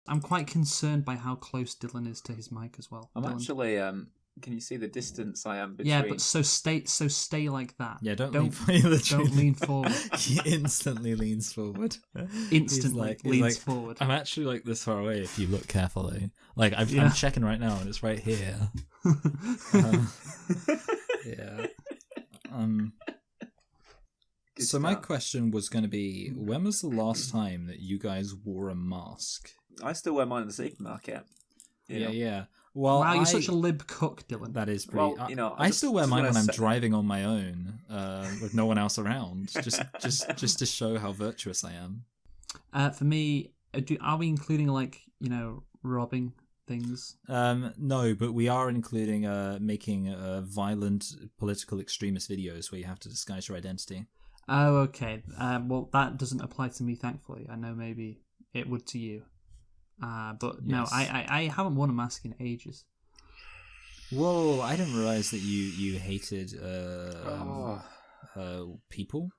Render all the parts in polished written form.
I'm quite concerned by how close Dylan is to his mic as well. I'm Dylan. actually. Can you see the distance I am between? Yeah, but stay like that. Yeah, don't lean forward. He instantly leans forward. Instantly leans forward. I'm actually like this far away if you look carefully. Like I'm checking right now and it's right here. Yeah. So my question was going to be, when was the last time that you guys wore a mask? I still wear mine in the supermarket. Yeah. Well, wow, you're such a lib cook, Dylan. That is pretty. Well, I still wear mine when I'm driving on my own, with no one else around, just to show how virtuous I am. For me, are we including robbing things? No, but we are including making violent political extremist videos where you have to disguise your identity. Oh, okay. Well, that doesn't apply to me, thankfully. I know maybe it would to you. But no, I haven't worn a mask in ages. Whoa, I didn't realize that you hated people.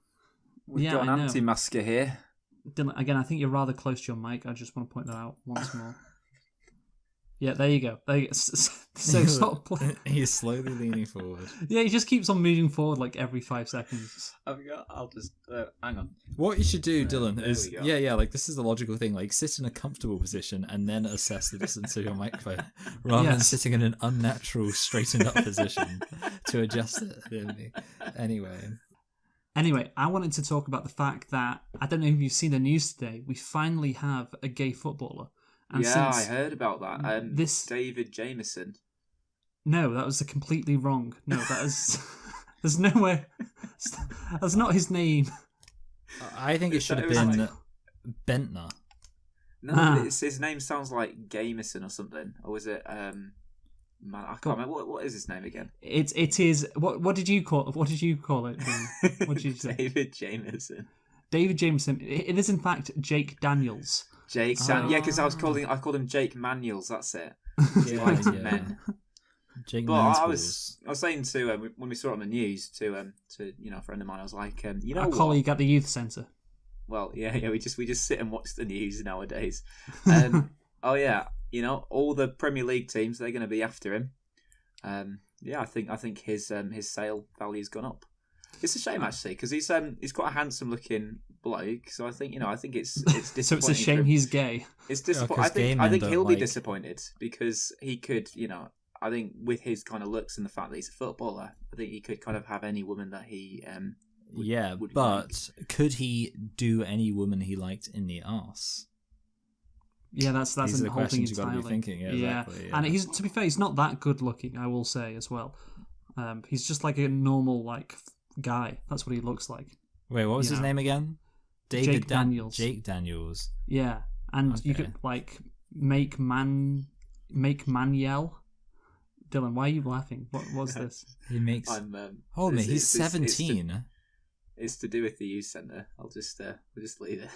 We've got an anti-masker here. Dylan, again, I think you're rather close to your mic. I just want to point that out once more. Yeah, there you go. So stop playing. He's slowly leaning forward. Yeah, he just keeps on moving forward like every 5 seconds. I'll just hang on. What you should do, Dylan, is like this is the logical thing. Like sit in a comfortable position and then assess the distance of your microphone, rather than sitting in an unnatural straightened up position to adjust it. Anyway, I wanted to talk about the fact that I don't know if you've seen the news today. We finally have a gay footballer. And I heard about that. David Jameson. No, that was completely wrong. No, that is. There's no way. That's not his name. I think it should have been Bentner. No, his name sounds like Gamerson or something. Or was it? I can't remember. What is his name again? It is. What did you call? What did you call it? What did you say? David Jameson. David Jameson. It is in fact Jake Daniels. Because I called him Jake Manuels. That's it. Men. Jake but I was saying to when we saw it on the news to a friend of mine, I was like, a colleague at the youth centre. Well, we just sit and watch the news nowadays. All the Premier League teams, they're going to be after him. I think his sale value's gone up. It's a shame actually because he's quite a handsome looking bloke. So I think it's disappointing. So it's a shame he's gay. It's disappointing. I think he'll be disappointed because he could, I think with his kind of looks and the fact that he's a footballer, I think he could kind of have any woman that he would but could he do any woman he liked in the arse? Yeah, that's the whole thing entirely. You've got to be thinking. Exactly. And he's, to be fair, he's not that good looking, I will say as well. He's just like a normal guy. That's what he looks like. Wait, what was his name again? Jake Daniels. Jake Daniels. Yeah, and you could make man yell. Dylan, why are you laughing? What was this? He makes. Hold me, he's 17. It's to do with the youth centre. We'll just leave it.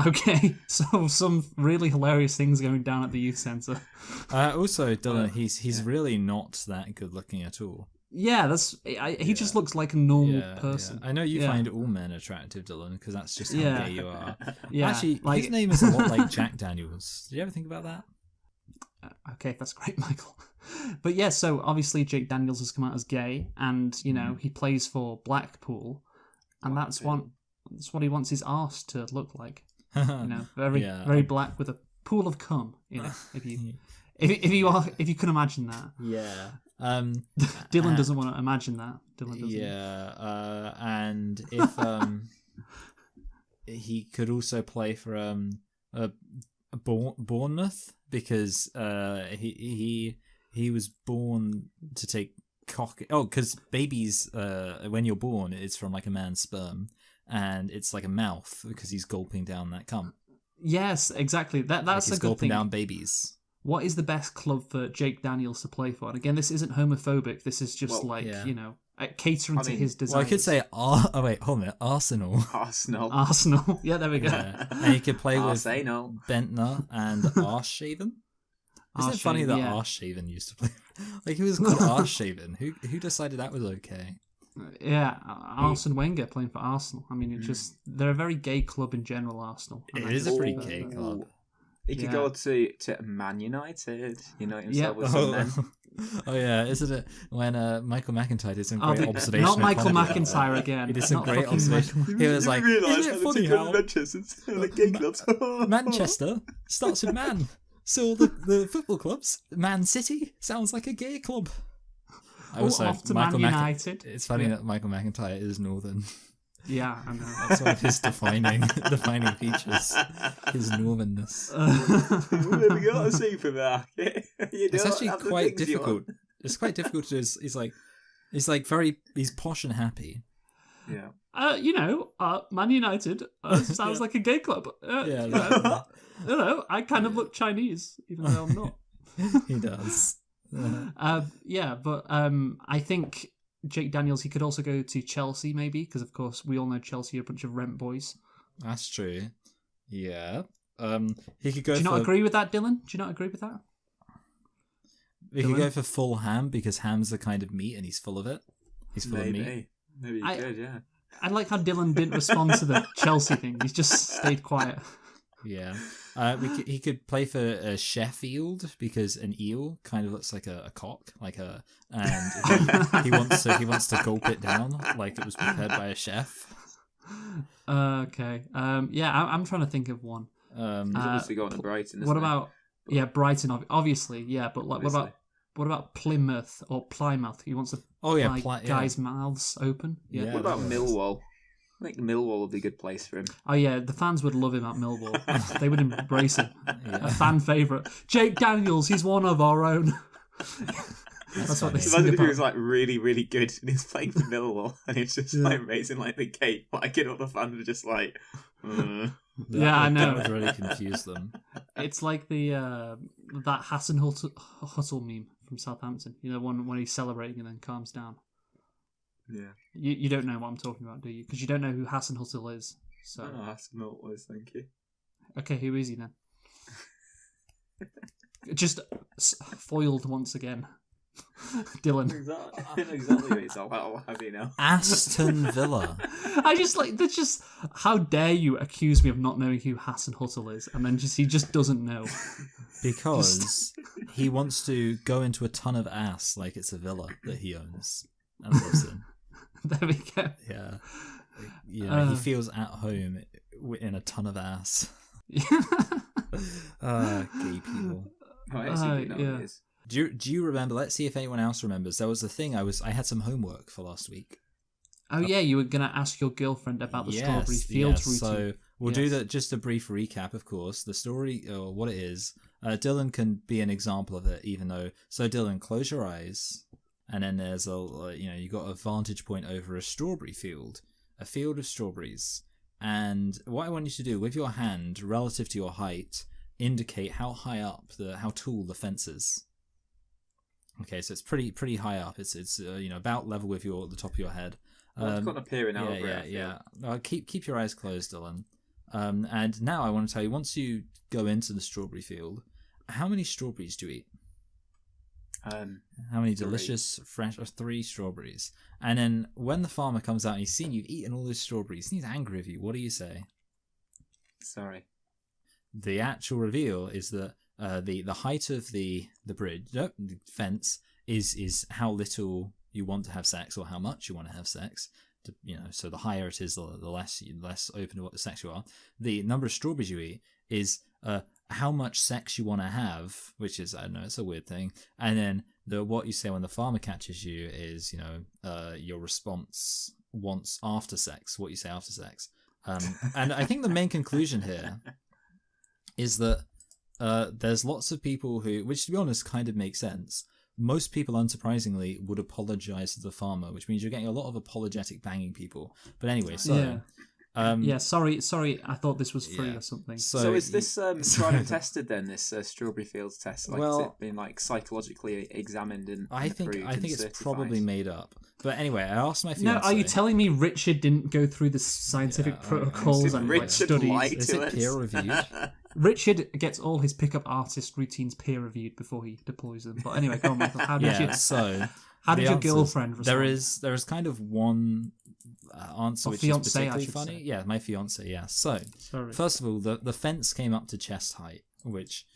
Okay, so some really hilarious things going down at the youth centre. Also, Dylan, he's really not that good looking at all. Yeah, he just looks like a normal person. I know you find all men attractive, Dylan, because that's just how gay you are. Yeah, actually, his name is a lot like Jack Daniels. Did you ever think about that? Okay, that's great, Michael. But yeah, so obviously Jake Daniels has come out as gay, and he plays for Blackpool, and that's what he wants his arse to look like. Very black with a pool of cum. If you can imagine that. Yeah. Dylan doesn't want to imagine that. Dylan doesn't. Yeah, and if he could also play for Bournemouth because he was born to take cock. Oh, because babies, when you're born, it's from like a man's sperm, and it's like a mouth because he's gulping down that cum. Yes, exactly. That's he's a good gulping thing. Down babies. What is the best club for Jake Daniels to play for? And again, this isn't homophobic. This is just catering to his desires. Well, I could say, hold on, Arsenal. Arsenal. Yeah, there we go. Yeah. And he could play with Bentner and Arshaven. Isn't it funny that Arshaven used to play? Like, he was called Arshaven. Who decided that was okay? Yeah, Arsene Wenger playing for Arsenal. I mean, they're a very gay club in general, Arsenal. It is a pretty gay club. He could go to Man United. Unite himself Yeah. with some men. Oh yeah, isn't it when Michael McIntyre did some Oh, great observation? not Michael comedy about McIntyre that. again. He did some Not great fucking observation. Michael- He was like, "Isn't it funny how Manchester starts with man? So the football clubs, Man City, sounds like a gay club." off to Man United. It's funny that Michael McIntyre is Northern. Yeah, I know. That's one of his defining features. His Northernness. What have you got to see for that? It's actually quite difficult. It's quite difficult to do. He's posh and happy. Yeah. Man United sounds like a gay club. I kind of look Chinese, even though I'm not. He does. But I think Jake Daniels, he could also go to Chelsea, maybe, because of course we all know Chelsea are a bunch of rent boys. That's true. Yeah. He could go. Do you not agree with that, Dylan? Do you not agree with that? He could go for full ham because ham's the kind of meat and he's full of it. He's full of meat. Maybe he could, yeah. I like how Dylan didn't respond to the Chelsea thing. He's just stayed quiet. Yeah. He could play for Sheffield because an eel kind of looks like a cock, and he wants to gulp it down like it was prepared by a chef. Okay. I'm trying to think of one. He's obviously going to Brighton. What about Brighton? Obviously, yeah. But like, what about Plymouth or Plymouth? He wants to pry guys' mouths open. Yeah. What about Millwall? I think Millwall would be a good place for him. Oh yeah, the fans would love him at Millwall. They would embrace him. Yeah. A fan favourite. Jake Daniels, he's one of our own. That's what they say. Imagine if he was like really, really good and he's playing for Millwall and he's just like raising like the cape, like all the fans are just like. I know. That would really confuse them. It's like the that Hassan Huttle meme from Southampton. You know, one when he's celebrating and then calms down. Yeah. You don't know what I'm talking about, do you? Because you don't know who Hassan Huttle is. So. I don't know who Hassan Huttle is, thank you. Okay, who is he then? Just foiled once again. Dylan. Exactly what he's all about. How do you know? Aston Villa. That's just, how dare you accuse me of not knowing who Hassan Huttle is, and then he just doesn't know. Because he wants to go into a ton of ass like it's a villa that he owns and lives in. There we go. Yeah. He feels at home in a ton of ass. Gay people. Oh, I actually do know who it is. Do you remember? Let's see if anyone else remembers. There was a thing I had some homework for last week. Oh yeah, you were gonna ask your girlfriend about the Strawberry Fields routine. So we'll do that. Just a brief recap, of course. The story, or what it is. Dylan can be an example of it, even though. So Dylan, close your eyes, and then there's you got a vantage point over a strawberry field, a field of strawberries. And what I want you to do with your hand, relative to your height, indicate how high up how tall the fence is. Okay, so it's pretty high up. It's about level with the top of your head. It's got an appearing over it. Yeah. Keep your eyes closed, Dylan. And now I want to tell you, once you go into the strawberry field, how many strawberries do you eat? How many delicious, fresh, 3 strawberries. And then when the farmer comes out and he's seen you've eaten all those strawberries, and he's angry with you, what do you say? Sorry. The actual reveal is that the height of the fence is how little you want to have sex or how much you want to have sex. So the higher it is, the less open to what the sex you are. The number of strawberries you eat is how much sex you want to have, which is, I don't know, it's a weird thing. And then what you say when the farmer catches you is, your response once after sex, what you say after sex. And I think the main conclusion here is that there's lots of people who, which to be honest kind of makes sense. Most people, unsurprisingly, would apologize to the farmer, which means you're getting a lot of apologetic banging people. But anyway, so... sorry, I thought this was free or something. So is this tried and tested then, this Strawberry Fields test? Like, has it been psychologically examined and I think it's certified? probably made up. But anyway, I asked my fiancé... No, are you telling me Richard didn't go through the scientific protocols and studies? Is it peer-reviewed? Richard gets all his pickup artist routines peer-reviewed before he deploys them. But anyway, go on, Michael. How did your girlfriend respond? There is kind of one answer which is particularly funny. say. Yeah, my fiance. Yeah. So, first of all, the fence came up to chest height, which,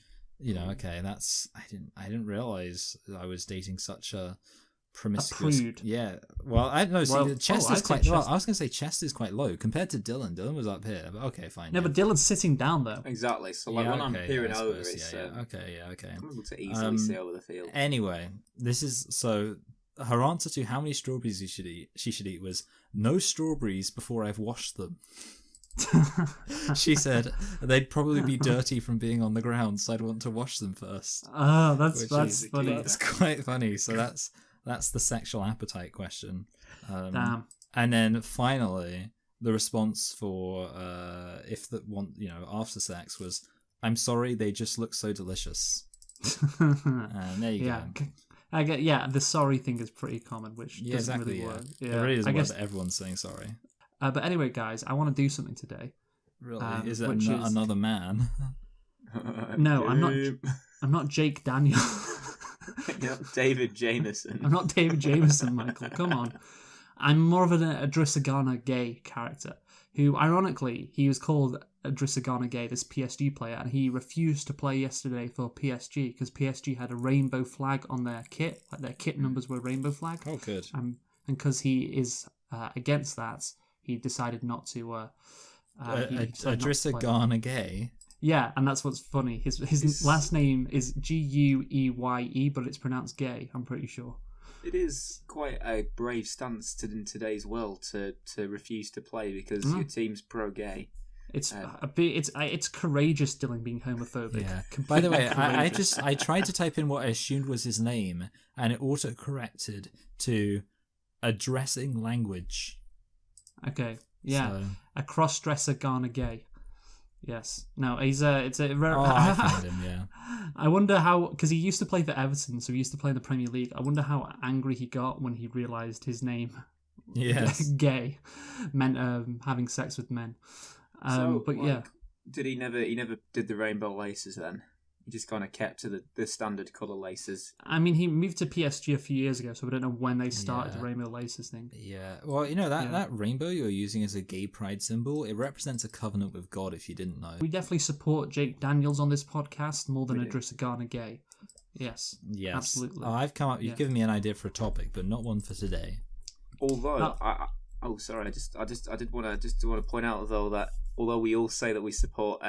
okay, that's I didn't realize I was dating such a promiscuous. prude. Yeah. Well, I don't know. See, Well, the chest I'd is say quite. chest- Well, I was gonna say chest is quite low compared to Dylan. Dylan was up here, but okay, fine. No, but Dylan's sitting down though. Exactly. So like when I'm peering I over, suppose, it's okay. I'm able to easily see over the field. Anyway, this is so. Her answer to how many strawberries she should eat was no strawberries before I've washed them. She said they'd probably be dirty from being on the ground, so I'd want to wash them first. Oh, that's is- funny. That's quite funny. So that's the sexual appetite question. Damn. And then finally, the response for if the one after sex was, "I'm sorry, they just look so delicious." And there you Yeah. go. I get. Yeah, the sorry thing is pretty common, which Yeah, doesn't exactly. really Yeah. work. It really doesn't I work guess. that everyone's saying sorry. But anyway, guys, I want to do something today. Really, is it which is- another man? No, I'm not. I'm not Jake Daniel. You're not David Jameson. I'm not David Jameson, Michael. Come on. I'm more of an Adrisagana Gay character, who, ironically, he was called Adrisagana Gay, this PSG player, and he refused to play yesterday for PSG because PSG had a rainbow flag on their kit, like their kit numbers were rainbow flag. Oh, good. And because he is against that, he decided not to. He decided not to play. Adrisagana Gay. Yeah, and that's what's funny. His last name is Gueye, but it's pronounced Gay, I'm pretty sure. It is quite a brave stance in today's world to refuse to play because your team's pro-gay. It's it's courageous, Dylan, being homophobic. Yeah. By the way, Courageous. I tried to type in what I assumed was his name, and it auto-corrected to addressing language. Okay, yeah, So, a cross-dresser Ghana Gay. Yes, no, it's a very. I found him. Yeah. I wonder how, because he used to play for Everton, so he used to play in the Premier League. I wonder how angry he got when he realised his name, Yes. gay, meant having sex with men. But yeah, did he never did the rainbow laces then? He just kind of kept to the standard colour laces. I mean, he moved to PSG a few years ago, so we don't know when they started Yeah. the rainbow laces thing. Yeah. Well, that rainbow you're using as a gay pride symbol, it represents a covenant with God, if you didn't know. We definitely support Jake Daniels on this podcast more than We do. Adrisagana Gay. Yes. Yes. Absolutely. I've come up. You've given me an idea for a topic, but not one for today. Although sorry, I did want to point out though that although we all say that we support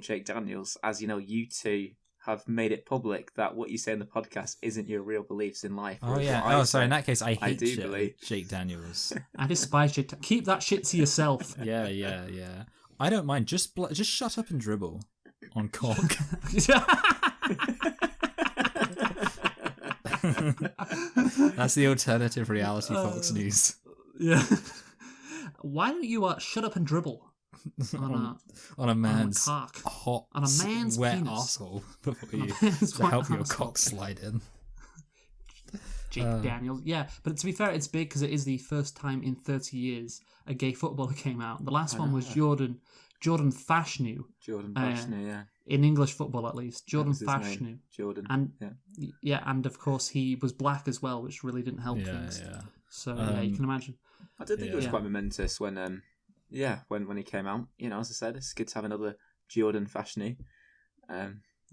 Jake Daniels, as you know, you two have made it public that what you say in the podcast isn't your real beliefs in life. Oh whereas yeah. what I Oh, say- sorry. In that case, I hate do believe. Jake Daniels. I despise Jake. Keep that shit to yourself. Yeah. I don't mind. Just shut up and dribble on cock. That's the alternative reality Fox News. Yeah. Why don't you shut up and dribble On a man's cock? hot, On a man's wet penis. arsehole before On a you man's to wet help your arsehole. cock slide in. Jake Daniels. Yeah, but to be fair, it's big because it is the first time in 30 years a gay footballer came out. The last one was Jordan Fashanu. Jordan Fashanu, yeah. In English football, at least. Jordan was his name, Fashanu. Jordan. And yeah. and of course he was black as well, which really didn't help things. Yeah. So yeah, you can imagine. I did think it was Yeah. quite momentous when when he came out. You know, as I said, it's good to have another Jordan Fashanu.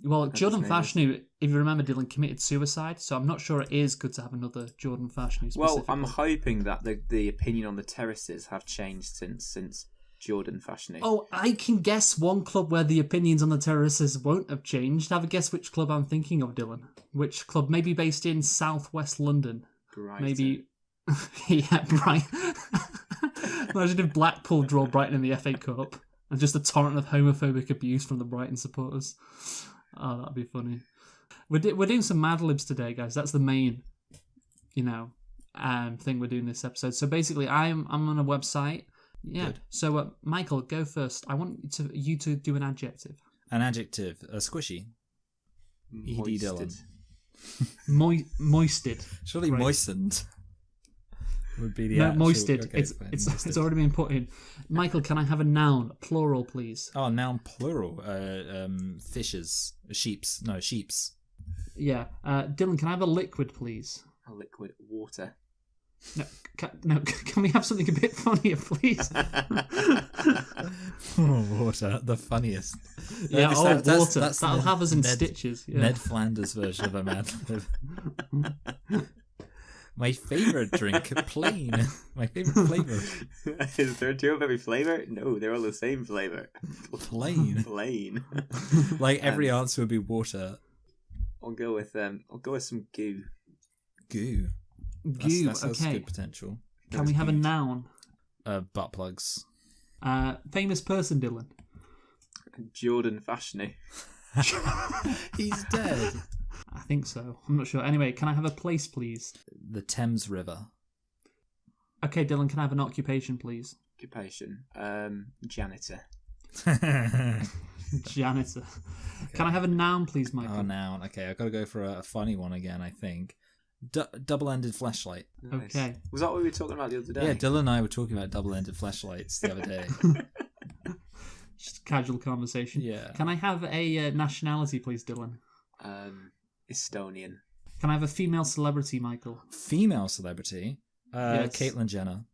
Well, Jordan his name is. Fashanu, if you remember, Dylan committed suicide, so I'm not sure it is good to have another Jordan Fashanu. Well, I'm specifically. hoping that the opinion on the terraces have changed since Jordan Fashanu. Oh, I can guess one club where the opinions on the terraces won't have changed. Have a guess which club I'm thinking of, Dylan. Which club? Maybe based in southwest London. Brighton. Maybe. Yeah, Brighton. Imagine if Blackpool draw Brighton in the FA Cup and just a torrent of homophobic abuse from the Brighton supporters. Oh, that'd be funny. We're doing some Mad Libs today, guys. That's the main, thing we're doing this episode. So basically, I'm on a website. Yeah. Good. So Michael, go first. I want you to do an adjective. An adjective, squishy. E.D. Moisted. Dylan. Moisted. Surely Great. moistened would be the No, actual... moisted. Okay, it's fine, it's moisted. it's already been put in. Michael, can I have a noun, plural, please? Oh, noun plural. Fishes. Sheeps. No, sheeps. Yeah. Dylan, can I have a liquid, please? A liquid water. Can we have something a bit funnier, please? Water, the funniest. Yeah, That's- water. that's That'll Ned- have us in Ned- stitches. Yeah. Ned Flanders version of a Mad Lib. My favourite drink, plain. My favourite flavour, Is there two of every flavor? No, they're all the same flavor. plain. Plain. Like every answer would be water. I'll go with some goo. Goo. Goo. That has Okay. good potential. Can we have a noun? Butt plugs. Famous person, Dylan. Jordan Fashioney. He's dead. I think so. I'm not sure. Anyway, can I have a place, please? The Thames River. Okay, Dylan, can I have an occupation, please? Occupation. Janitor. Janitor. Can I have a noun, please, Michael? Oh, noun. Okay, I've got to go for a funny one again, I think. Double-ended flashlight. Nice. Okay. Was that what we were talking about the other day? Yeah, Dylan and I were talking about double-ended flashlights the other day. Just casual conversation. Yeah. Can I have a nationality, please, Dylan? Estonian. Can I have a female celebrity, Michael? Female celebrity. Yes. Caitlyn Jenner.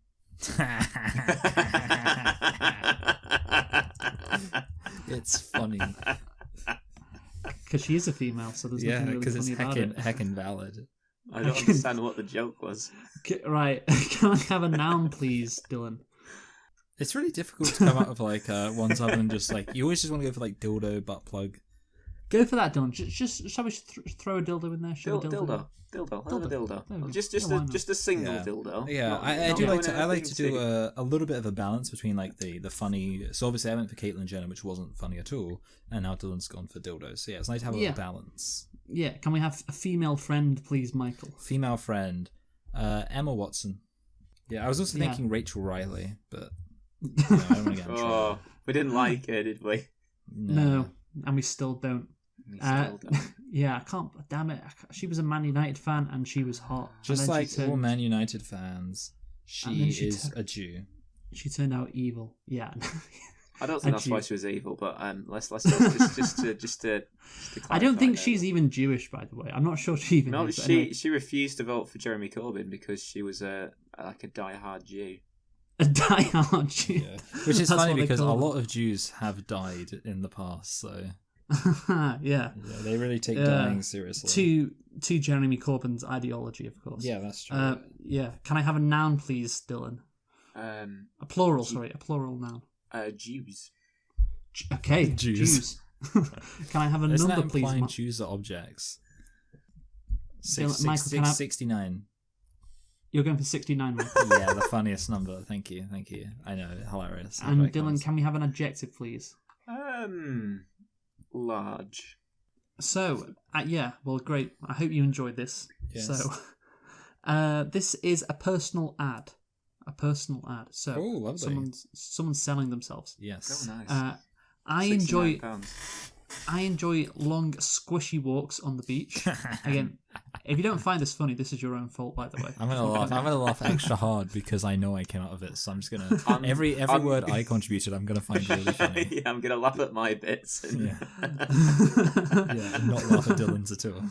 It's funny. Because she is a female, so there's Yeah, nothing really because it's funny about it. heckin' valid. I don't understand what the joke was. Right. Can I have a noun, please, Dylan? It's really difficult to come up with like ones other than just like you always just want to go for like dildo, butt plug. Go for that, Dylan. Just shall we throw a dildo in there? Shove a dildo. Dildo. I'll have a dildo. There we go. Just Yeah, why not? just a single Yeah. dildo. Yeah, Not- I not do going like to. I like to anything do too- a little bit of a balance between like the funny. So obviously I went for Caitlyn Jenner, which wasn't funny at all, and now Dylan's gone for dildos. So yeah, it's nice to have a Yeah. little balance. Yeah. Can we have a female friend, please, Michael? Female friend, Emma Watson. Yeah, I was also Yeah. thinking Rachel Riley, but you know, I don't want to get in trouble. Oh, we didn't like her, did we? No, and we still don't. We still don't. Yeah, I can't. Damn it! She was a Man United fan, and she was hot. And Just then like she all turned, Man United fans, And then she she is a Jew. she turned out evil. Yeah. I don't a think that's why Jew. she was evil, but let's just to I don't clarify think there. she's even Jewish, by the way. I'm not sure she even No, is. but she anyway. she refused to vote for Jeremy Corbyn because she was like a diehard Jew. A diehard Jew. Yeah. Which is That's funny what they because a call lot of Jews have died in the past, so them. Yeah. yeah, they really take Yeah. dying seriously. To Jeremy Corbyn's ideology, of course. Yeah, that's true. Yeah. Can I have a noun, please, Dylan? A plural, sorry, a plural noun. Jews. Okay, Jews. Jews. Can I have a Isn't number, that please? implying Jews are objects? Dylan- Michael, can I- 69. You're going for 69, Michael. Yeah, the funniest number. Thank you. I know, hilarious. And Very Dylan, nice. can we have an adjective, please? Large. So, yeah, well, great. I hope you enjoyed this. Yes. So, this is a personal ad. A personal ad. So, Oh, lovely. someone's selling themselves. Yes. Oh, nice. I £69. enjoy long, squishy walks on the beach. Again, if you don't find this funny, this is your own fault, by the way. I'm gonna laugh. I'm gonna laugh extra hard because I know I came out of it. So I'm just gonna every I'm- word I contributed, I'm gonna find really funny. Yeah, I'm gonna laugh at my bits. And... Yeah. Yeah, and not laugh at Dylan's at all.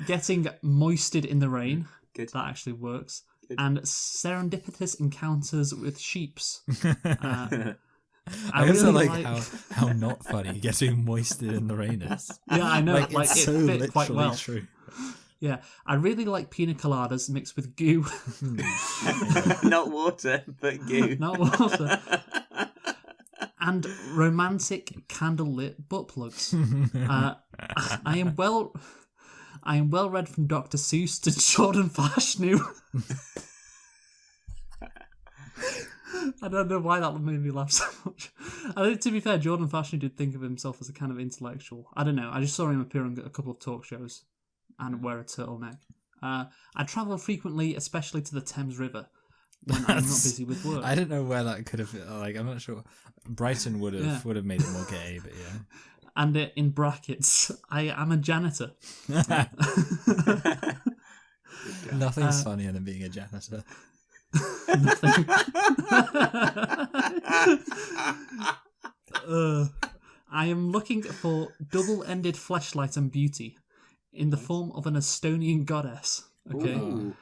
Getting moisted in the rain. Good. That actually works. Good. And serendipitous encounters with sheeps. I I also really like how not funny getting moisted in the rain is. Yeah, I know. Like, Like, it's it so fit quite literally well. true. Yeah, I really like pina coladas mixed with goo, Not water, but goo. not water, and romantic candlelit butt plugs. I am well read from Dr. Seuss to Jordan Fashnu. I don't know why that made me laugh so much. I think, to be fair, Jordan Fashnu did think of himself as a kind of intellectual. I don't know. I just saw him appear on a couple of talk shows and wear a turtleneck. I travel frequently, especially to the Thames River, when I'm not busy with work. I don't know where that could have. Like, I'm not sure. Brighton would have made it more gay, but yeah. And in brackets, I am a janitor. Nothing's funnier than being a janitor. Nothing. I am looking for double-ended fleshlight and beauty in the form of an Estonian goddess. Okay. Ooh,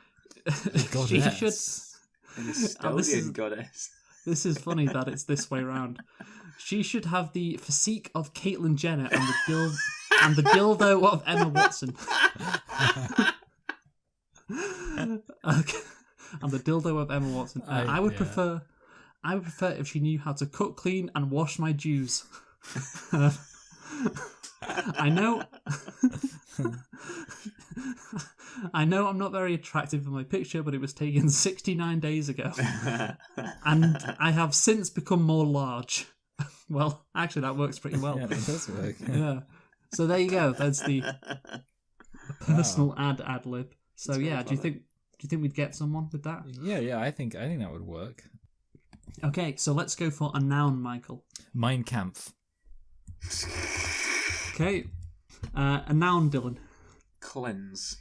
She should. Goddess. an Oh, this is- Estonian goddess. This is funny that it's this way round. She should have the physique of Caitlyn Jenner and the dildo of Emma Watson. Okay. And the dildo of Emma Watson. I would yeah. prefer. I would prefer if she knew how to cook, clean, and wash my Jews. I know. I know I'm not very attractive in my picture, but it was taken 69 days ago, and I have since become more large. Well, actually, that works pretty well. Yeah, that does work. Yeah. So there you go. That's the personal ad lib. So That's yeah, very do you think we'd get someone with that? Yeah, I think that would work. Okay, so let's go for a noun, Michael. Mein Kampf. Okay, a noun, Dylan. Cleanse.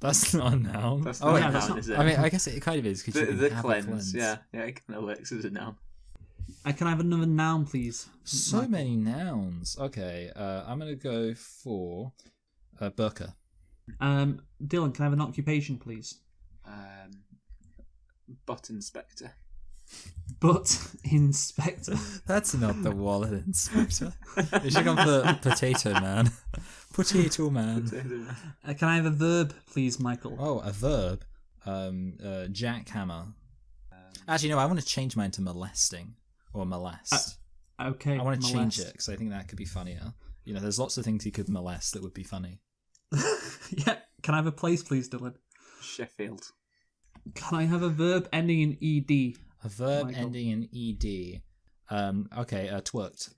That's not a noun. That's Oh, not yeah, a that's noun, not- is it? I mean, I guess it kind of is because the cleanse. Yeah, it kind of works as a noun. Can I have another noun, please? So Michael? many nouns. Okay, I'm gonna go for burqa. Dylan, can I have an occupation, please? Butt inspector. Butt inspector. That's not the wallet inspector. You should go for potato man. Potato man. Can I have a verb, please, Michael? Oh, a verb. Jackhammer. Actually, no. I want to change mine to molesting or molest. Okay. I want to change molest. it because I think that could be funnier. You know, there's lots of things you could molest that would be funny. Yeah. Can I have a place, please, Dylan? Sheffield. Can I have a verb ending in ed? A verb Michael. ending in ed. Okay. Twerked.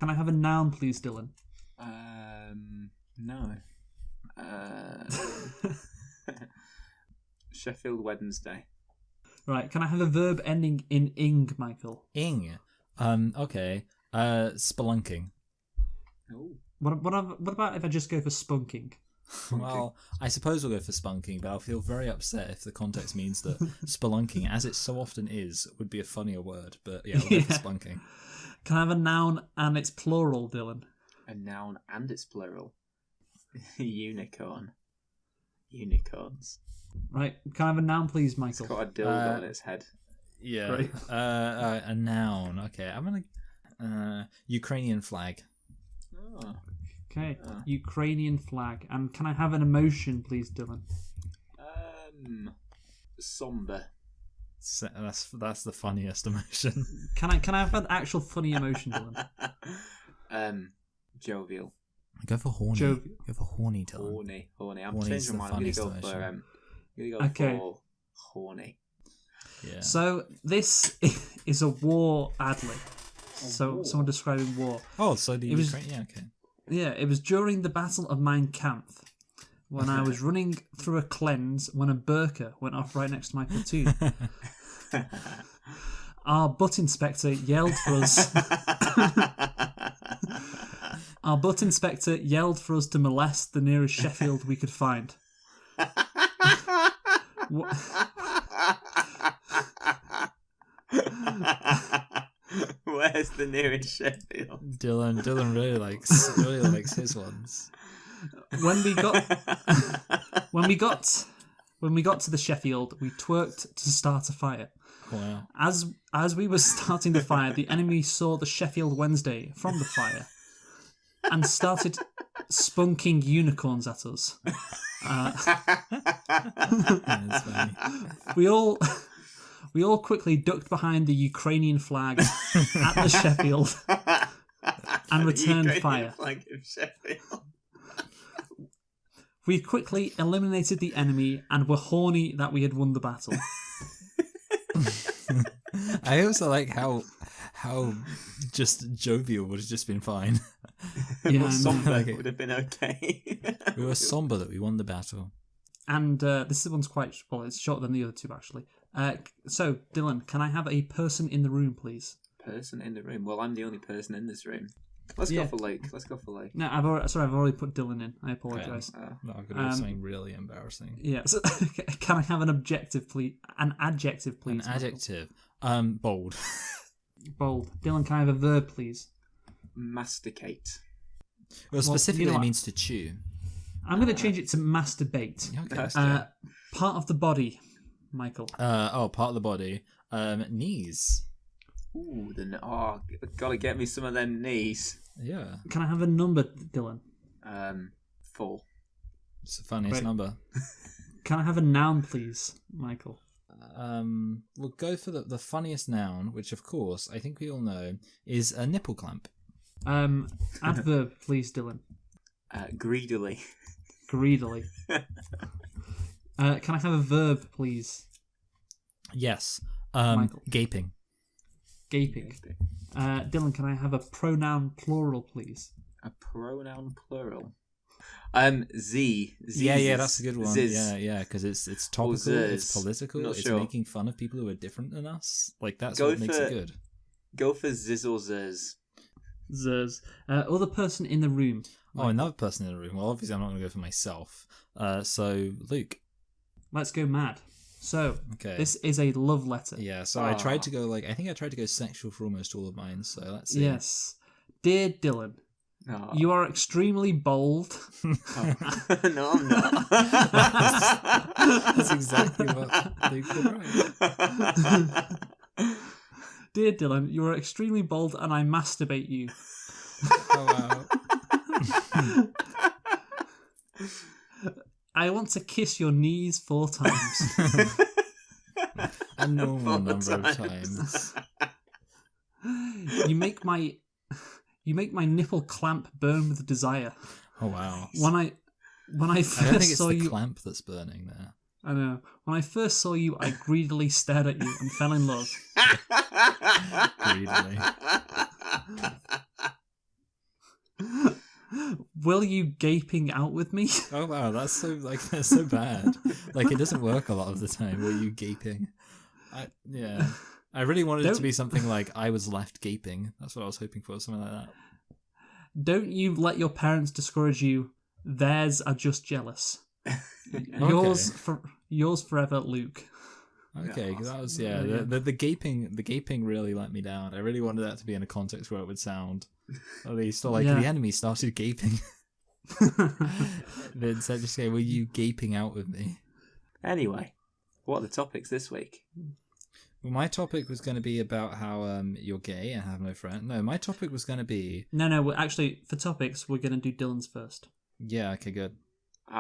Can I have a noun, please, Dylan? No. Sheffield Wednesday. Right. Can I have a verb ending in ing, Michael? Ing. Okay. Spelunking. Oh. What about if I just go for spunking? Well, I suppose we'll go for spunking, but I'll feel very upset if the context means that spelunking, as it so often is, would be a funnier word. But yeah, we'll go for Yeah. spunking. Can I have a noun and it's plural, Dylan? A noun and it's plural. Unicorn. Unicorns. Right. Can I have a noun, please, It's Michael? got a dildo on its head. Yeah. Great. A noun. Okay, I'm gonna. Ukrainian flag. Oh. Okay. Ukrainian flag. And can I have an emotion, please, Dylan? Somber. So that's the funniest emotion. Can I have an actual funny emotion, Dylan? Jovial. Go for horny. Joke. Go for horny, Dylan. Horny. I'm Horny's changing the my mind. I'm gonna go funniest for emotion. Okay. for horny. Yeah. So this is a war ad-lib. So war. someone describing war. Oh, so the It was- Ukraine. Yeah. Okay. Yeah, it was during the Battle of Mein Kampf when I was running through a cleanse when a burqa went off right next to my platoon. Our butt inspector yelled for us. Our butt inspector yelled for us to molest the nearest Sheffield we could find. What? Where's the nearest Sheffield? Dylan really likes his ones. When we got to the Sheffield, we twerked to start a fire. Wow. As we were starting the fire, the enemy saw the Sheffield Wednesday from the fire and started spunking unicorns at us. That's funny. We all quickly ducked behind the Ukrainian flag at the Sheffield and returned Ukrainian fire. flag of Sheffield. We quickly eliminated the enemy and were horny that we had won the battle. I also like how just jovial would have just been fine. Yeah, Somber Okay. would have been okay. We were somber that we won the battle. and this one's quite well. It's shorter than the other two actually. So Dylan, can I have a person in the room, please? Person in the room. Well, I'm the only person in this room. Let's Yeah. go for Luke. Let's go for Luke. No, I've already put Dylan in. I apologise. No, I'm gonna do something really embarrassing. Yeah. So, can I have an objective, please? An adjective, please. An Michael? adjective. Bold. Bold. Dylan, can I have a verb, please? Masticate. Well, specifically you know it what? means to chew. I'm going to change it to masturbate. Okay. Part of the body, Michael. Part of the body. Knees. Ooh, gotta get me some of them knees. Yeah. Can I have a number, Dylan? 4. It's the funniest Great. number. Can I have a noun, please, Michael? We'll go for the funniest noun, which of course I think we all know is a nipple clamp. Adverb, please, Dylan. Greedily. Greedily. Can I have a verb, please? Yes. Michael. Gaping. Gaping. Dylan, can I have a pronoun plural, please? A pronoun plural. Z. Yeah, that's a good one. Ziz. Yeah, because it's topical, ziz. it's political, Not it's sure. making fun of people who are different than us. Like, that's Go what makes for- it good. Go for Ziz or Ziz. Zers. Other person in the room. Oh, another person in the room. Well, obviously I'm not going to go for myself. So, Luke. Let's go mad. So, Okay. this is a love letter. Yeah, so I tried to go, I think I tried to go sexual for almost all of mine, so let's see. Yes. Dear Dylan, Oh. you are extremely bold. No, I'm not. That's exactly what Luke would write. Dear Dylan, you are extremely bold and I masturbate you. Oh, wow. I want to kiss your knees 4 times. A normal 4 number of times. You make my nipple clamp burn with desire. Oh, wow. When I I don't think first it's saw the you, clamp that's burning there. I know. When I first saw you, I greedily stared at you and fell in love. Greedily. Will you gaping out with me? Oh wow, that's so bad. Like, it doesn't work a lot of the time. Were you gaping? I really wanted it to be something like I was left gaping. That's what I was hoping for, something like that. Don't you let your parents discourage you. Theirs are just jealous. Yours forever, Luke. Okay, because that was Yeah. the gaping really let me down. I really wanted that to be in a context where it would sound at least, or like Yeah. the enemy started gaping. Then instead just say, "Were you gaping out with me?" Anyway, what are the topics this week? Well, my topic was going to be about how you're gay and have no friend. No, my topic was going to be No. Actually, for topics, we're going to do Dylan's first. yeah. Okay, good.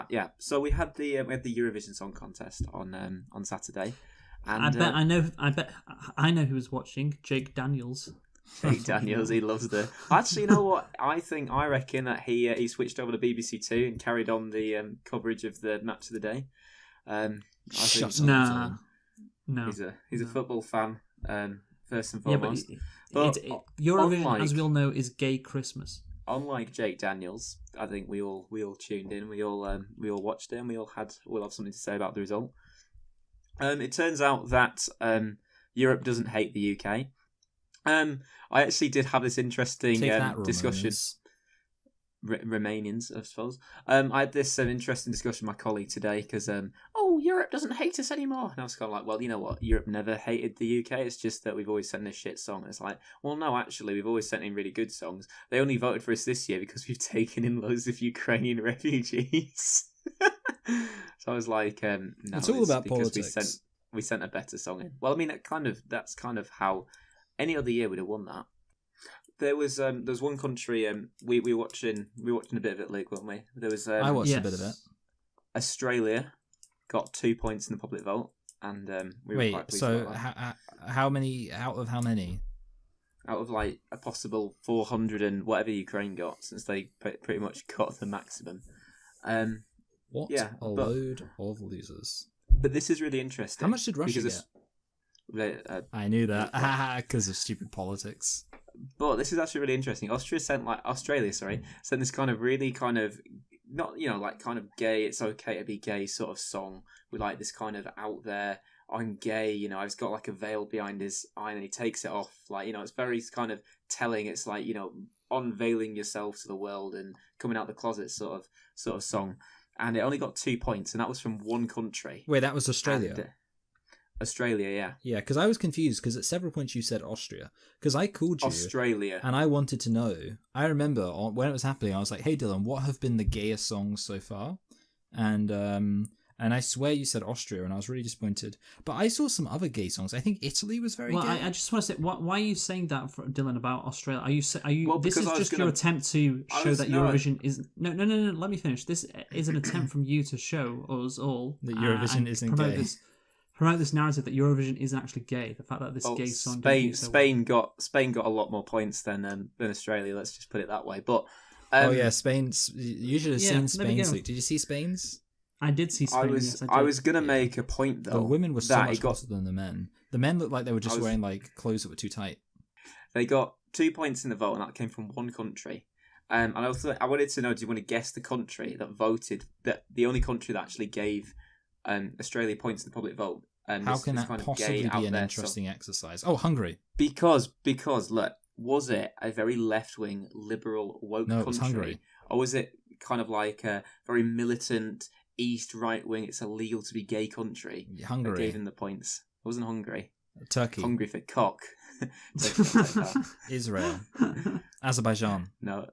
Yeah, so we had the Eurovision Song Contest on Saturday, and I bet I know who was watching. Jake Daniels. Jake Daniels, he loves the. Actually, you know what? I reckon that he switched over to BBC Two and carried on the coverage of the match of the day. Shut up. Nah. Dylan. No. He's a football fan, first and Yeah, but foremost. But Eurovision, unlike- as we all know, is gay Christmas. Unlike Jake Daniels, I think we all tuned in, we all watched it, and we'll have something to say about the result. It turns out that Europe doesn't hate the UK. I actually did have this interesting Take that, discussion. Romanians. Romanians, I suppose. I had this interesting discussion with my colleague today because, Europe doesn't hate us anymore. And I was kind of like, well, you know what? Europe never hated the UK. It's just that we've always sent a shit song. And it's like, well, no, actually, we've always sent in really good songs. They only voted for us this year because we've taken in loads of Ukrainian refugees. So I was like, no, It's all about because politics. we sent a better song in. Well, I mean, that's kind of how any other year would have won that. There was one country we were watching a bit of it, Luke, weren't we? There was I watched Yes. a bit of it. Australia got 2 points in the public vote, and we were Wait, quite pleased so about that. how many out of how many? Out of like a possible 400 and whatever Ukraine got, since they pretty much got the maximum. What Yeah, a but- load of losers. But this is really interesting. How much did Russia because I knew that because of stupid politics. But this is actually really interesting. Australia sent this kind of really kind of not like kind of gay. It's okay to be gay sort of song with like this kind of out there. I'm gay. I've got like a veil behind his eye, and he takes it off. Like it's very kind of telling. It's like unveiling yourself to the world and coming out the closet sort of song. And it only got 2 points, and that was from one country. Wait, that was Australia. And, Australia, yeah. Yeah, because I was confused because at several points you said Austria. Because I called you Australia. and I wanted to know. I remember when it was happening, I was like, "Hey Dylan, what have been the gayest songs so far?" And I swear you said Austria, and I was really disappointed. But I saw some other gay songs. I think Italy was very Well, gay. I just want to say, why are you saying that, Dylan, about Australia? Are you? Well, this is because I was just your gonna- attempt to I show was- that no, Eurovision is no. Let me finish. This is an attempt from you to show us all That Eurovision and isn't promote gay. Promote this narrative that Eurovision isn't actually gay. The fact that this Well, gay song didn't do so well. Spain got a lot more points than Australia. Let's just put it that way. But Oh yeah, Spain's. You should have Yeah, seen there we Spain's. go. Did you see Spain's? I did see Spain. yes, I did. I was gonna make a point though. The women were so that much it got hotter than the men. The men looked like they were just I was- wearing like clothes that were too tight. they got 2 points in the vote, and that came from one country. And I wanted to know, do you want to guess the country that voted? That the only country that actually gave Australia points in the public vote. How can that possibly be an interesting exercise? Oh, Hungary. Because look, was it a very left wing liberal woke No, it country, was Hungary. or was it kind of like a very militant East right wing? It's illegal to be gay country. That Hungary. gave him the points. It wasn't Hungary. Turkey. Hungry for cock. Don't like that. Israel. Azerbaijan. No,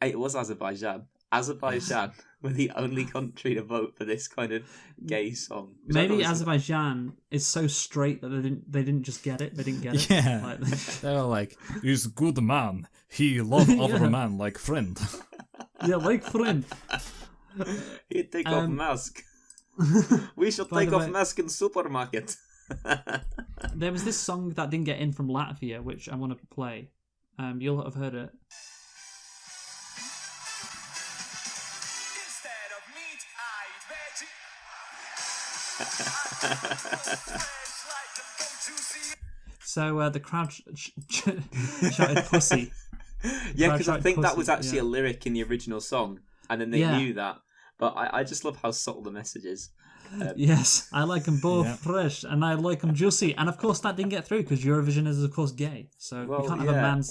it was Azerbaijan. Azerbaijan were the only country to vote for this kind of gay song. Which I thought Maybe was- Azerbaijan is so straight that they didn't just get it. They didn't get it. Yeah. Like, They were like, he's a good man. He love other Yeah. man like friend. yeah, like friend. He'd take off Um, mask. We should by take the off way- mask in supermarket. There was this song that didn't get in from Latvia, which I want to play. You'll have heard it. Instead of meat, I eat veggie. So the crowd shouted "pussy." Yeah, Crowd because I shouted think that pussy, was actually yeah. a lyric in the original song, and then they Yeah. knew that. But I just love how subtle the message is. Yes, I like them both Yeah. fresh, and I like them juicy. And of course, that didn't get through because Eurovision is, of course, gay. So Well, we can't have a yeah. man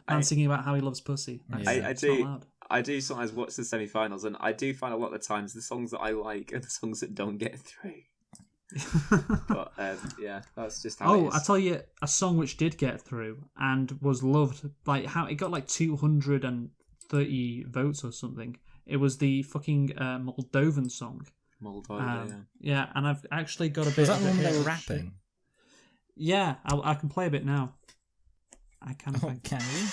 I- singing about how he loves pussy. That's, I I it's do. not allowed. I do sometimes watch the semi-finals, and I do find a lot of the times the songs that I like are the songs that don't get through. But yeah, that's just how it Oh, is. I tell you, a song which did get through and was loved, like how it got like 230 votes or something. It was the fucking Moldovan song. Moldova, yeah. Yeah, and I've actually got a bit. Was that of the it one where they here. were rapping? Yeah, I can play a bit now. I can. Oh, can you?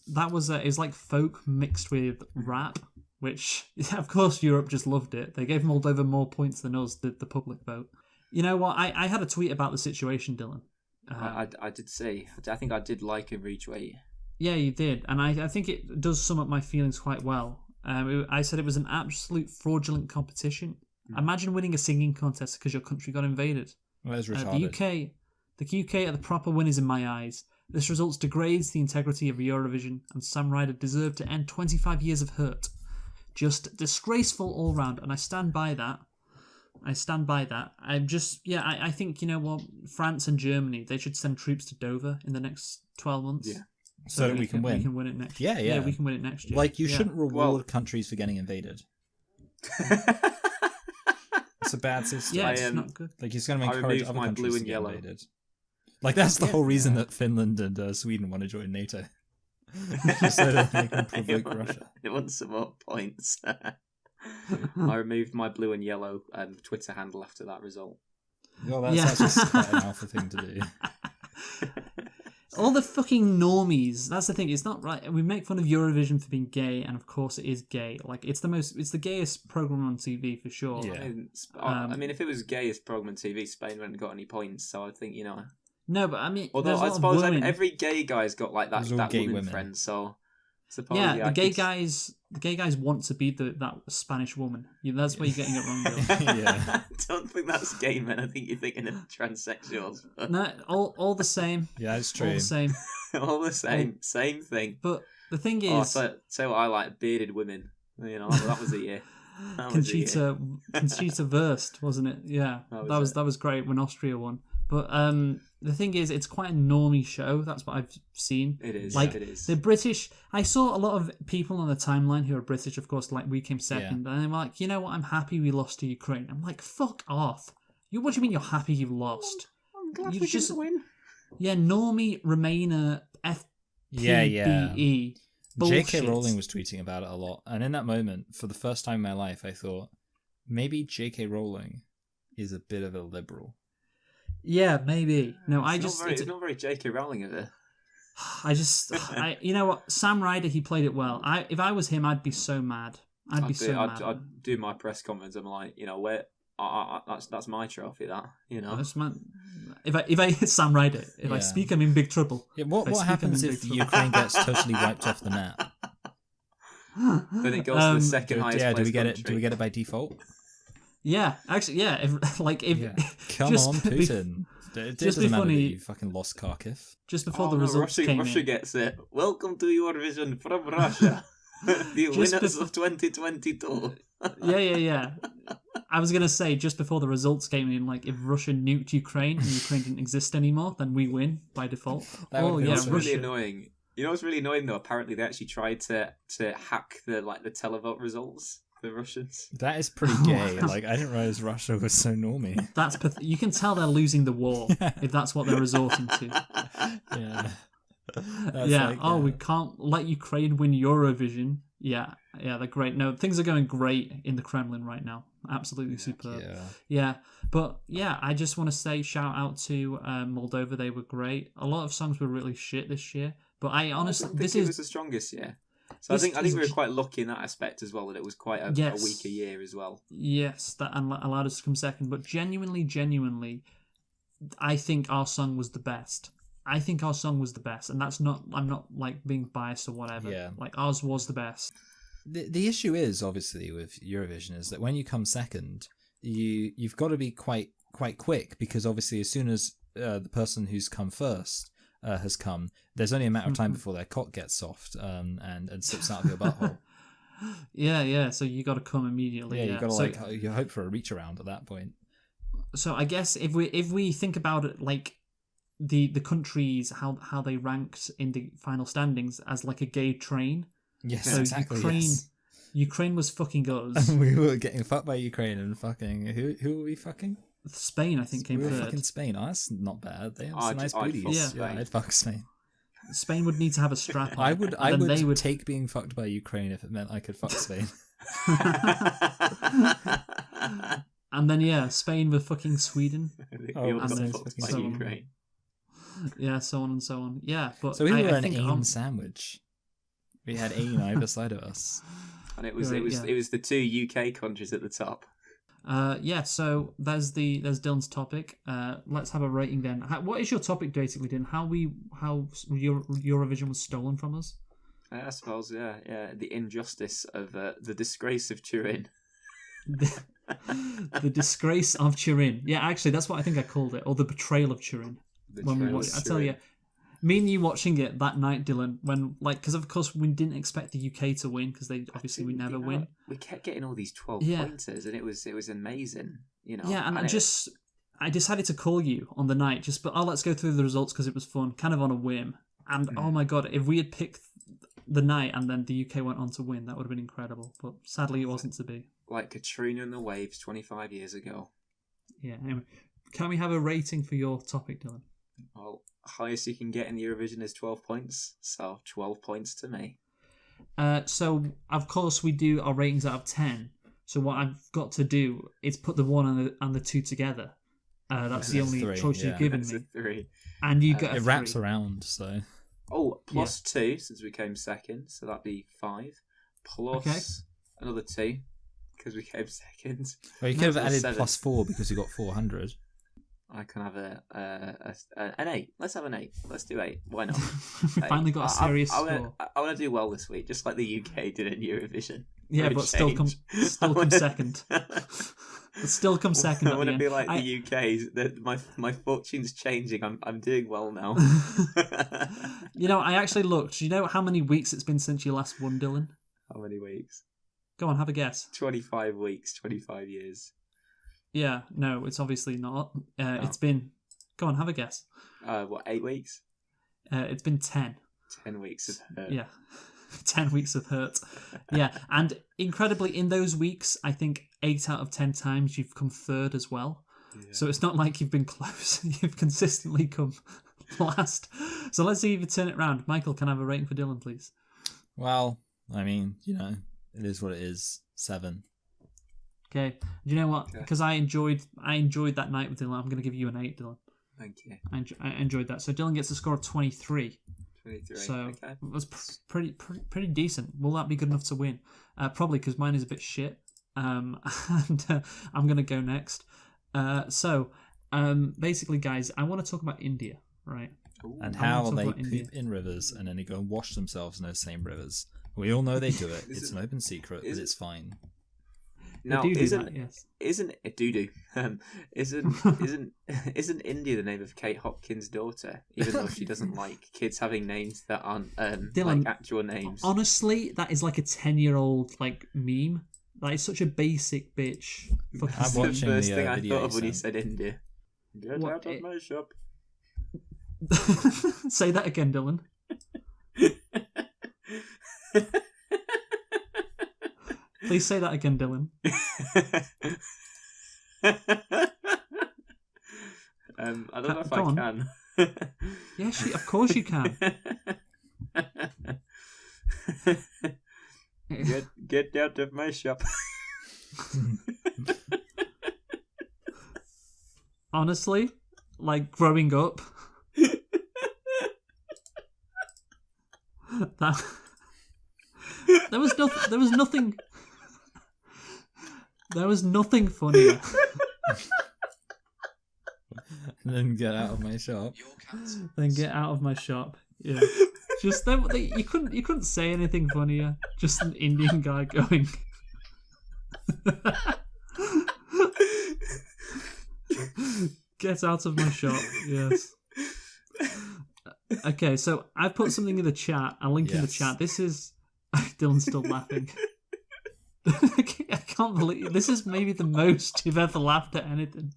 That was it was like folk mixed with rap, which of course Europe just loved it. They gave Moldova more points than us, the public vote. You know what? I had a tweet about the situation, Dylan. I did see. I think I did like and retweet. Yeah, you did, and I think it does sum up my feelings quite well. I said it was an absolute fraudulent competition. Imagine winning a singing contest because your country got invaded. Well, it's The retarded. UK are the proper winners in my eyes. This result degrades the integrity of Eurovision, and Sam Ryder deserved to end 25 years of hurt. Just disgraceful all round, and I stand by that. I think, you know what, France and Germany, they should send troops to Dover in the next 12 months. Yeah. So that we can win. We can win it next Yeah, year. yeah. We can win it next year. Like, you Yeah. shouldn't reward Well- countries for getting invaded. It's a bad system. Yeah, I, it's um, not good. Like, he's going to I encourage removed other my countries blue to and get yellow. invaded. Like, that's the Yeah. whole reason that Finland and Sweden want to join NATO. Just so that they can provoke Russia. It wants some more points. I removed my blue and yellow Twitter handle after that result. Well, that's, Yeah. that's just quite an alpha thing to do. All the fucking normies. That's the thing. It's not right. We make fun of Eurovision for being gay, and of course it is gay. Like it's the gayest program on TV for sure. Yeah. I mean, if it was gayest program on TV, Spain wouldn't got any points. So I think, you know. No, but I mean, Although there's a I lot suppose of women. every gay guy's got like that There's all that gay woman women. friend. So suppose yeah, I the gay could- guys. The gay guys want to be that Spanish woman. That's where you're getting it wrong, Bill. Yeah. I don't think that's gay men. I think you're thinking of transsexuals. No, all the same. Yeah, it's All true. the same. All the same thing. But the thing is, Oh, so what I like, bearded women. You know, that was it. Yeah. Conchita Wurst, wasn't it? Yeah, that was great when Austria won. But the thing is, it's quite a normie show. That's what I've seen. It is. Like, it is. the British. I saw a lot of people on the timeline who are British, of course. Like, we came second, and they were like, you know what? I'm happy we lost to Ukraine. I'm like, fuck off. What do you mean you're happy you lost? I'm glad You we just- didn't win. Yeah, normie Remainer FPBE. J.K. Bullshit. Rowling was tweeting about it a lot, and in that moment, for the first time in my life, I thought maybe J.K. Rowling is a bit of a liberal. Yeah, maybe. No, It's not very J.K. Rowling of it. you know what? Sam Ryder, he played it well. If I was him, I'd be so mad. I'd be so mad. I'd do my press conference. I'm like, where that's my trophy. That That's my, if I Sam Ryder, if I speak, I'm in big trouble. Yeah, what happens if Ukraine gets totally wiped off the map? Then it goes to the second highest. Yeah, do we get country. it? Do we get it by default? Yeah, actually, yeah. Come just on, Putin. It doesn't matter that you fucking lost Kharkiv. Just before the results Russia, came Russia in. gets it. Welcome to Eurovision from Russia, the winners of 2022. Yeah. I was gonna say just before the results came in, like if Russia nuked Ukraine and Ukraine didn't exist anymore, then we win by default. It's Russia. really annoying. You know what's really annoying though? Apparently they actually tried to hack the televote results. The Russians. That is pretty gay. Like, I didn't realize Russia was so normy. That's you can tell they're losing the war if that's what they're resorting to. Yeah. We can't let Ukraine win Eurovision. Yeah, they're great. No, things are going great in the Kremlin right now. Absolutely superb. Yeah, but yeah, I just want to say shout out to Moldova. They were great. A lot of songs were really shit this year, but I honestly, this was the strongest year. So I think we were quite lucky in that aspect as well, that it was quite a weaker year as well. Yes, that allowed us to come second. But genuinely, I think our song was the best. And that's not. I'm not like being biased or whatever. Yeah. Like ours was the best. The issue is obviously with Eurovision is that when you come second, you've got to be quite quick, because obviously as soon as the person who's come first has come, there's only a matter of time before their cock gets soft and slips out of your butthole. Yeah. So you got to come immediately. Yeah, you got to you hope for a reach around at that point. So I guess if we think about it, like the countries, how they ranked in the final standings as like a gay train. Yes, so exactly. Ukraine was fucking us. We were getting fucked by Ukraine and fucking who were we fucking? Spain, I think, came we were third. Fucking Spain. Oh, that's not bad. They have some nice I'd booties. fuck I'd fuck Spain. Spain would need to have a strap on. I would take being fucked by Ukraine if it meant I could fuck Spain. And then Spain with fucking Sweden. and then so on. Ukraine. Yeah, so on and so on. Yeah, but so we were an think AIM sandwich. We had AIM either side of us, and it was the two UK countries at the top. So there's Dylan's topic. Let's have a rating then. What is your topic basically, Dylan? How Eurovision was stolen from us? I suppose, the injustice of the disgrace of Turin. The disgrace of Turin. Yeah, actually, that's what I think I called it, or the betrayal of Turin. When we watched, I tell you, me and you watching it that night, Dylan, when because of course we didn't expect the UK to win, because we never win. We kept getting all these 12 pointers, and it was amazing, Yeah, and I decided to call you on the night, let's go through the results because it was fun, kind of on a whim. And oh my god, if we had picked the night and then the UK went on to win, that would have been incredible. But sadly, it wasn't to be. Like Katrina and the Waves 25 years ago. Yeah. Anyway, can we have a rating for your topic, Dylan? Well, highest you can get in Eurovision is 12 points, so 12 points to me. So, of course, we do our ratings out of 10. So what I've got to do is put the 1 and the 2 together. That's the only 3, choice you've given me. 3. And you got it wraps around, so... Oh, plus 2, since we came second, so that'd be 5. Plus another 2, because we came second. Well, you could have added 7. plus 4 because you got 400. I can have an 8. Let's have an 8. Let's do 8. Why not? We finally got a serious score. I want to do well this week, just like the UK did in Eurovision. Yeah, but still come second. But still come second. I want to be like the UK. My fortune's changing. I'm doing well now. I actually looked. Do you know how many weeks it's been since you last won, Dylan? How many weeks? Go on, have a guess. 25 weeks, 25 years. Yeah, no, it's obviously not. It's been. Go on, have a guess. 8 weeks? It's been 10. 10 weeks of hurt. Yeah. 10 weeks of hurt. Yeah, and incredibly, in those weeks, I think 8 out of 10 times you've come third as well. Yeah. So it's not like you've been close. You've consistently come last. So let's see if you turn it around. Michael, can I have a rating for Dylan, please? Well, I mean, it is what it is. 7. Okay. Do you know what? Okay. Because I enjoyed that night with Dylan, I'm going to give you an 8, Dylan. Thank you. I enjoyed that. So Dylan gets a score of 23. 23. So Okay. it was pretty decent. Will that be good enough to win? Probably, because mine is a bit shit. And I'm going to go next. Basically, guys, I want to talk about India, right? Ooh. And I how wanna they talk about India. poop in rivers and then they go and wash themselves in those same rivers. We all know they do it. Is It's it- an open secret, but is- it's fine. They Now, do isn't that, yes. isn't a doo-doo? Isn't India the name of Kate Hopkins' daughter? Even though she doesn't like kids having names that aren't Dylan, like actual names. Honestly, that is like a 10-year-old like meme. That is such a basic bitch. I'm That's Fucking the watching first the, thing I video thought of when you he sent. said India. Get What, out of my shop. Say that again, Dylan. Please say that again, Dylan. I don't know if Go I on. can. Yes, of course you can. Get out of my shop. Honestly, like growing up, that there was nothing funnier. And then get out of my shop. Then get out of my shop. Yeah, just you couldn't say anything funnier. Just an Indian guy going. Get out of my shop. Yes. Okay, so I put something in the chat. I'll link in the Yes. chat. This is Dylan's still laughing. I can't believe this is maybe the most you've ever laughed at anything.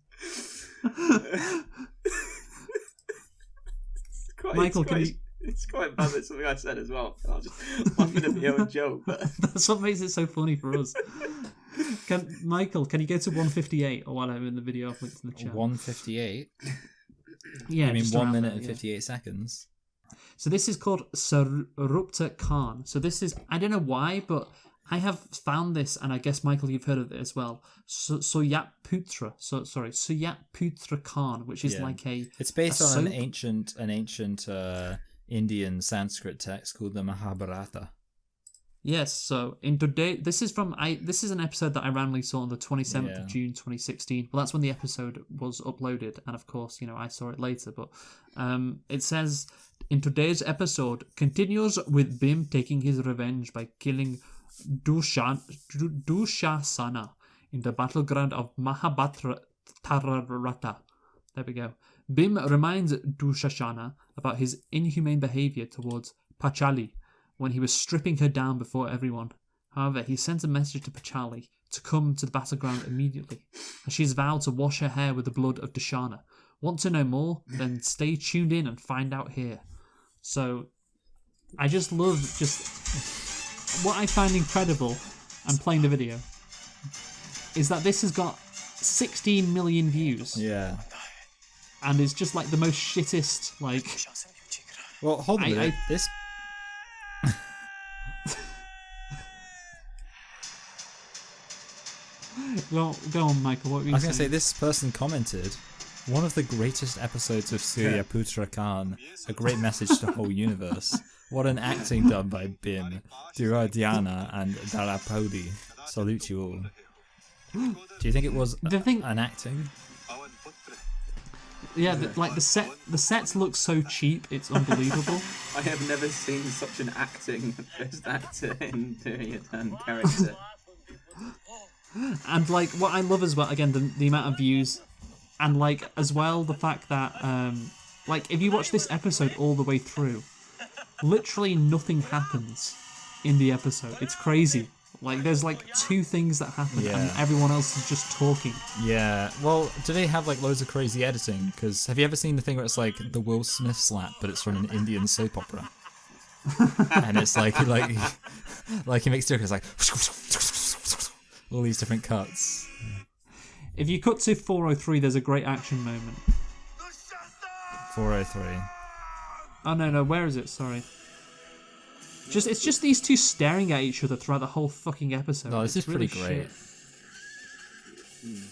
Michael, can you? It's quite bad that something I said as well. I was just laughing at my own joke, but That's what makes it so funny for us. Michael, can you go to 158 or whatever in the video I've linked in the chat? 1:58. Yeah, I mean, just 1 around minute there, and yeah. 58 seconds. So this is called Sarupta Khan. So this is, I don't know why, but I have found this, and I guess, Michael, you've heard of it as well. Suyatputra. Suyatputra Khan, which is Yeah. like a... It's based A on soap? an ancient Indian Sanskrit text called the Mahabharata. Yes, so in today, this is an episode that I randomly saw on the 27th Yeah. of June 2016. Well, that's when the episode was uploaded, and of course, I saw it later, but it says, in today's episode, continues with Bhim taking his revenge by killing Dushasana in the battleground of Mahabharata. There we go. Bhim reminds Dushasana about his inhumane behaviour towards Pachali, when he was stripping her down before everyone. However, he sent a message to Pachali to come to the battleground immediately, as she has vowed to wash her hair with the blood of Dashana. Want to know more? Then stay tuned in and find out here. So, I just love what I find incredible, and playing the video, is that this has got 16 million views, Yeah. and is just like the most shittest, like... Well, hold on a minute. This... Well, go on, Michael, what were you I was going to say, saying? this person commented, one of the greatest episodes of Suryaputra Khan, a great message to the whole universe. What an acting done by Bhim, Durardhyana, and Darapodi. Salute you all. Do you think it was The thing- an acting? Yeah, the sets look so cheap, it's unbelievable. I have never seen such an first actor in doing a turn character. And like what I love as well, again, the amount of views, and like as well the fact that like if you watch this episode all the way through, literally nothing happens in the episode. It's crazy. Like, there's like two things that happen, Yeah. and everyone else is just talking. Yeah. Well, do they have like loads of crazy editing? Because have you ever seen the thing where it's like the Will Smith slap, but it's from an Indian soap opera? And it's like he makes jokes like all these different cuts. If you cut to 403, there's a great action moment. 403. Oh no, where is it? Sorry. It's just these two staring at each other throughout the whole fucking episode. No, this It's is pretty really great. shit.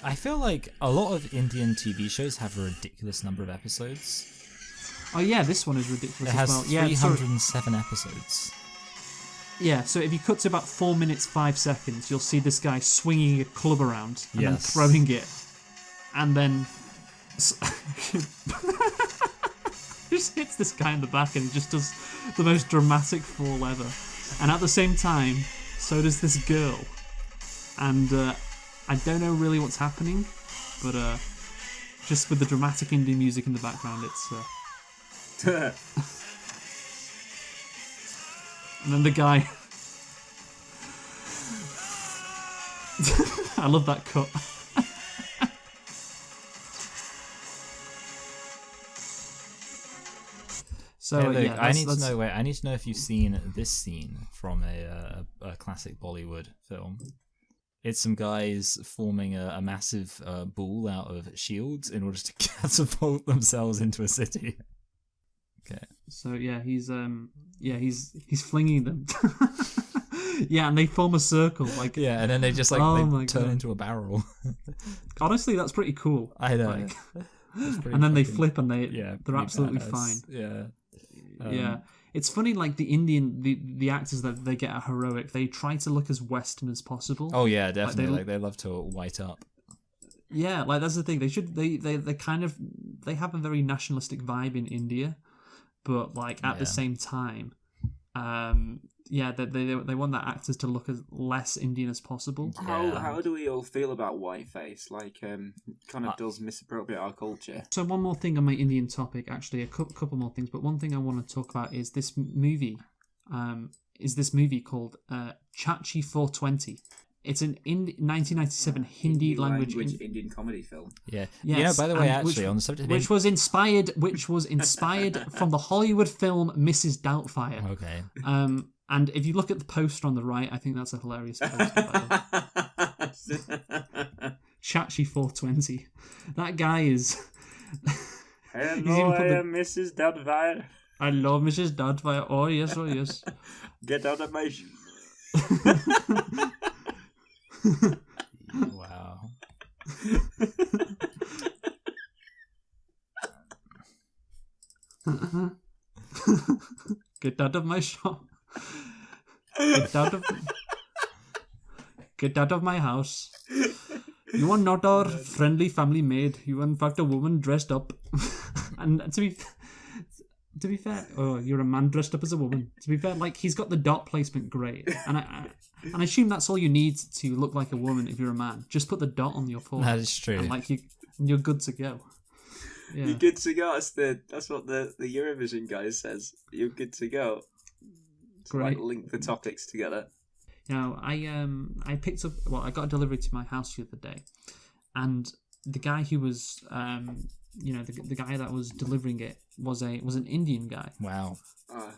I feel like a lot of Indian TV shows have a ridiculous number of episodes. Oh yeah, this one is ridiculous It has as well. Yeah, sorry. 307 episodes. Yeah, so if you cut to about 4 minutes 5 seconds, you'll see this guy swinging a club around and then Yes. throwing it, and then just hits this guy in the back and just does the most dramatic fall ever. And at the same time, so does this girl. And I don't know really what's happening, but just with the dramatic Indian music in the background, it's. And then the guy. I love that cut. So Hey, Luke, yeah, I need to that's- know. Wait, I need to know if you've seen this scene from a classic Bollywood film. It's some guys forming a massive ball out of shields in order to catapult themselves into a city. Okay. So he's flinging them. Yeah, and they form a circle. Like, Yeah, and then they just like Oh they my turn God. into a barrel. honestly, that's pretty cool. I know. Like, It's pretty and then they fucking- flip and Yeah, they're pretty absolutely badass. fine. Yeah. Yeah, it's funny. Like the actors that they get are heroic. They try to look as Western as possible. Oh yeah, definitely. they- Like they love to white up. Yeah, like that's the thing. They should they kind of they have a very nationalistic vibe in India, but like at the Yeah. same time, they want their actors to look as less Indian as possible. How do we all feel about whiteface? Like, kind of does misappropriate our culture. So one more thing on my Indian topic, actually, a couple more things, but one thing I want to talk about is this movie. Is this movie called Chachi 420? It's an 1997 Hindi language. Indian comedy film. Yeah. Yes, you know, by the way, and actually, on the subject of which was inspired from the Hollywood film Mrs. Doubtfire. Okay. And if you look at the poster on the right, I think that's a hilarious poster. by the way. Chachi 420. That guy is. Hello, put I the- am Mrs. Doubtfire. I love Mrs. Doubtfire. Oh yes, oh yes. Get out of my... Wow. Get out of my shop. Get out of my house. You are not our friendly family maid. You are in fact a woman dressed up. And to be fair, oh, you're a man dressed up as a woman. To be fair, like he's got the dot placement great, and I assume that's all you need to look like a woman if you're a man. Just put the dot on your forehead, That is true. and like you're good to go. Yeah. You're good to go. That's what the Eurovision guy says. You're good to go. To, like, Great. link the topics together. You know, I picked up. Well, I got a delivery to my house the other day, and the guy who was, the guy that was delivering it was an Indian guy. Wow. Uh,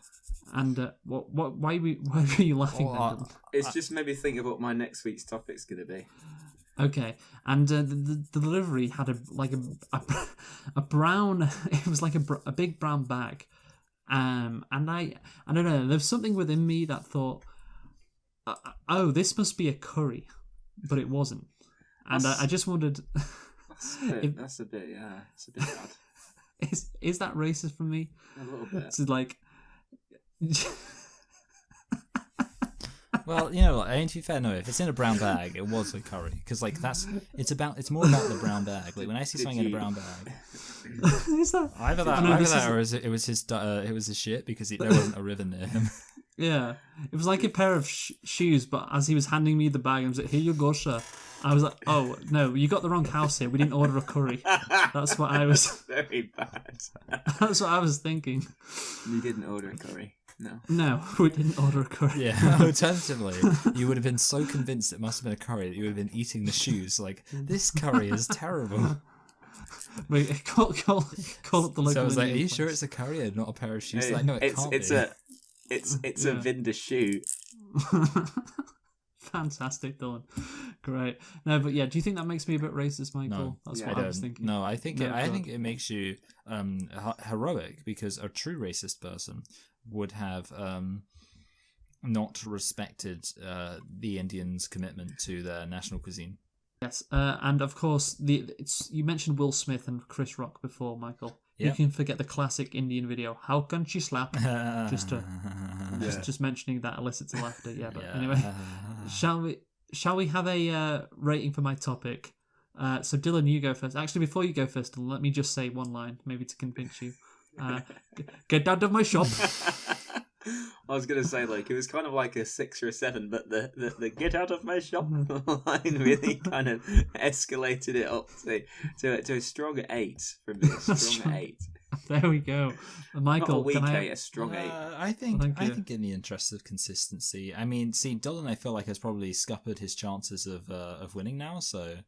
And why were you laughing? Oh, then, Dylan? it's just made me think of what my next week's topic's going to be. Okay, and the delivery had a brown. It was like a big brown bag, and I don't know. There's something within me that thought, oh, this must be a curry, but it wasn't, and I just wondered, That's a bit, yeah. It's a bit bad. is that racist from me? A little bit. To like. Well, you know, I mean, to be fair, no. If it's in a brown bag, it was a curry because, like, it's more about the brown bag. Like when I see something in a brown bag, Is that? either I know that, this or is- it was his shit because there wasn't a river near him. Yeah, it was like a pair of shoes, but as he was handing me the bag, I was like, "Here you go, sir." I was like, "Oh no, you got the wrong house here. We didn't order a curry." That's what I was. Very bad. That's what I was thinking. You didn't order a curry. No. No, we didn't order a curry. Yeah. Alternatively, you would have been so convinced it must have been a curry that you would have been eating the shoes. Like, this curry is terrible. Wait, call up the local. So I was like, "Are Indian you sure place. it's a curry and not a pair of shoes?" Hey, Like, no, it can't it's be. a Yeah. Vinda shoe. Fantastic, Dylan. Great. No, but yeah, do you think that makes me a bit racist, Michael? No, That's Yeah, what I was thinking. No, I think No, I God. think it makes you heroic, because a true racist person would have not respected the Indians' commitment to their national cuisine. Yes, and of course, you mentioned Will Smith and Chris Rock before, Michael. Yeah. You can forget the classic Indian video, "How can she slap?" Just mentioning that elicits laughter. Yeah, but anyway, shall we have a rating for my topic? So Dylan, you go first. Actually, before you go first, Dylan, let me just say one line, maybe to convince you. Get out of my shop. I was gonna say, like, it was kind of like a 6 or a 7, but the "get out of my shop" line really kind of escalated it up to a strong 8 from me. A strong 8. There we go. Michael, Not a weak can I? 8, a strong 8. I think Thank you. in the interest of consistency, I mean, see, Dylan, I feel like has probably scuppered his chances of winning now. So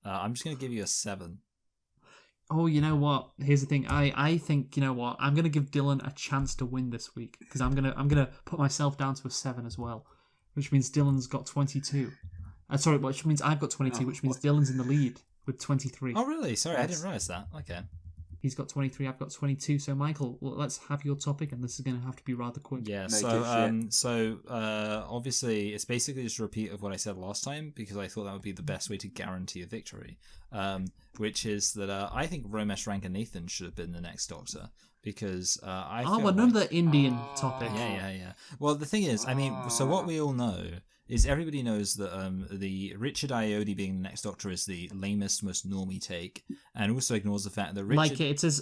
I'm just gonna give you a 7. Oh, you know what? Here's the thing. I think, you know what? I'm gonna give Dylan a chance to win this week because I'm gonna put myself down to a 7 as well, which means Dylan's got 22. Sorry, which means I've got 22, which means Dylan's in the lead with 23. Oh, really? Sorry, I Yes. didn't realize that. Okay. He's got 23. I've got 22. So Michael, let's have your topic, and this is gonna have to be rather quick. Yeah, Make so obviously it's basically just a repeat of what I said last time, because I thought that would be the best way to guarantee a victory, which is that I think Romesh Ranganathan should have been the next Doctor, because I feel like- another Indian topic. Yeah. Well, the thing is, I mean, so what we all know is everybody knows that the Richard Ayoade being the next Doctor is the lamest, most normie take, and also ignores the fact that Richard... Like it's as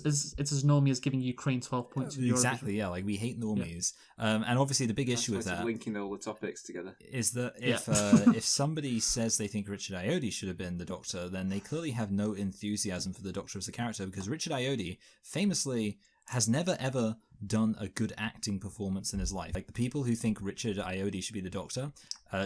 normy as giving Ukraine 12 points. in Exactly, Eurovision. yeah, like we hate normies. And obviously the big issue with that Linking all the topics together. is that if somebody says they think Richard Ayoade should have been the Doctor, then they clearly have no enthusiasm for the Doctor as a character, because Richard Ayoade famously has never ever done a good acting performance in his life. Like, the people who think Richard Ayoade should be the Doctor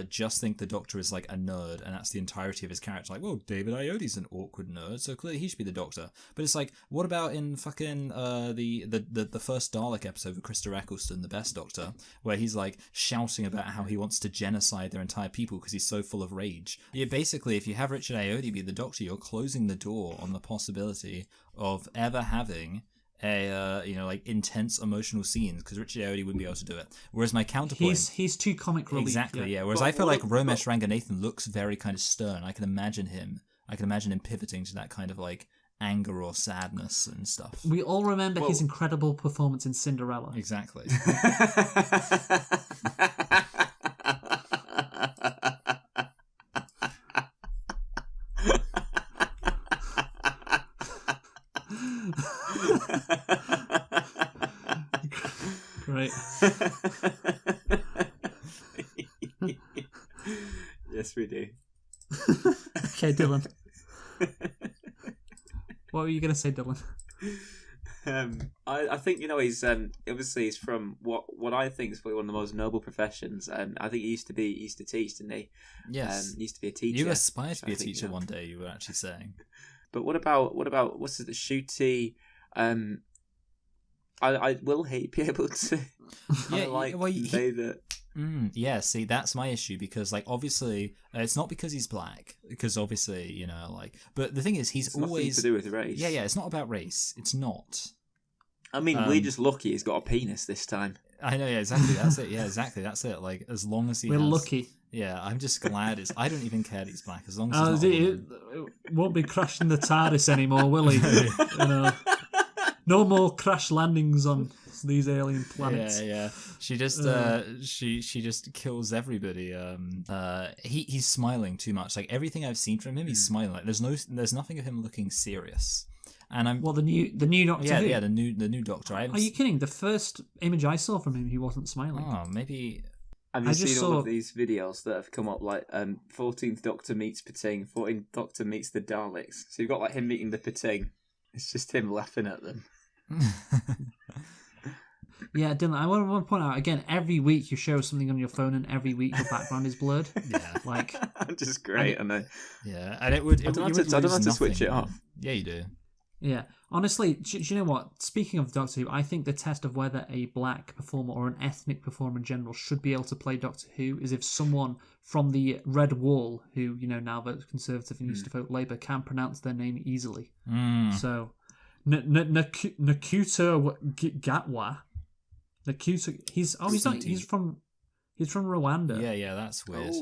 just think the Doctor is like a nerd, and that's the entirety of his character. Like, well, David Ayode's an awkward nerd, so clearly he should be the Doctor. But it's like, what about in fucking the first Dalek episode with Krista Eccleston, the best Doctor, where he's like shouting about how he wants to genocide their entire people because he's so full of rage. Yeah, basically, if you have Richard Ayoade be the Doctor, you're closing the door on the possibility of ever having a like intense emotional scenes, because Richard Ayoade wouldn't be able to do it. Whereas my counterpoint, He's too comic relief. exactly, yeah. Whereas But I feel what like Romesh Ranganathan looks very kind of stern. I can imagine him pivoting to that kind of like anger or sadness and stuff. We all remember his incredible performance in Cinderella. Exactly. Great. Yes, we do. Okay, Dylan. What were you going to say, Dylan? I think, he's obviously he's from what I think is probably one of the most noble professions. I think he used to teach, didn't he? Yes. He used to be a teacher. You aspire to be I a think, teacher one day, you were actually saying. But what about what's it, the Shooty? Will he be able to? Yeah, like well, say that. Yeah, see, that's my issue, because like obviously it's not because he's black, because obviously but the thing is he's It's nothing always to do with race. yeah, it's not about race. It's not. I mean, we're just lucky he's got a penis this time. I know, yeah, exactly. That's it. Yeah, exactly. That's it. Like, as long as he We're has, lucky. Yeah, I'm just glad I don't even care that he's black, as long as he's not a woman. It won't be crashing the TARDIS anymore, will he? No more crash landings on these alien planets. Yeah. She just she just kills everybody. He's smiling too much. Like, everything I've seen from him, he's smiling. Like, there's nothing of him looking serious. And I'm Well, the new Doctor Who? the new Doctor. Are you kidding? The first image I saw from him, he wasn't smiling. Oh, maybe. Have I you just seen all saw- of these videos that have come up, like 14th Doctor meets Pating, 14th Doctor meets the Daleks? So you've got like him meeting the Pating. It's just him laughing at them. Yeah, Dylan, I want to point out again, every week you show something on your phone and every week your background is blurred. Yeah. Like, Just great, and then Yeah, and it would. I don't have to switch it off. Yeah, you do. yeah. Honestly, do you know what? Speaking of Doctor Who, I think the test of whether a black performer or an ethnic performer in general should be able to play Doctor Who is if someone from the Red Wall, who, now votes Conservative and used to vote Labour, can pronounce their name easily. So, Nakuta Gatwa. Nakuta, he's from Rwanda. Yeah, that's weird.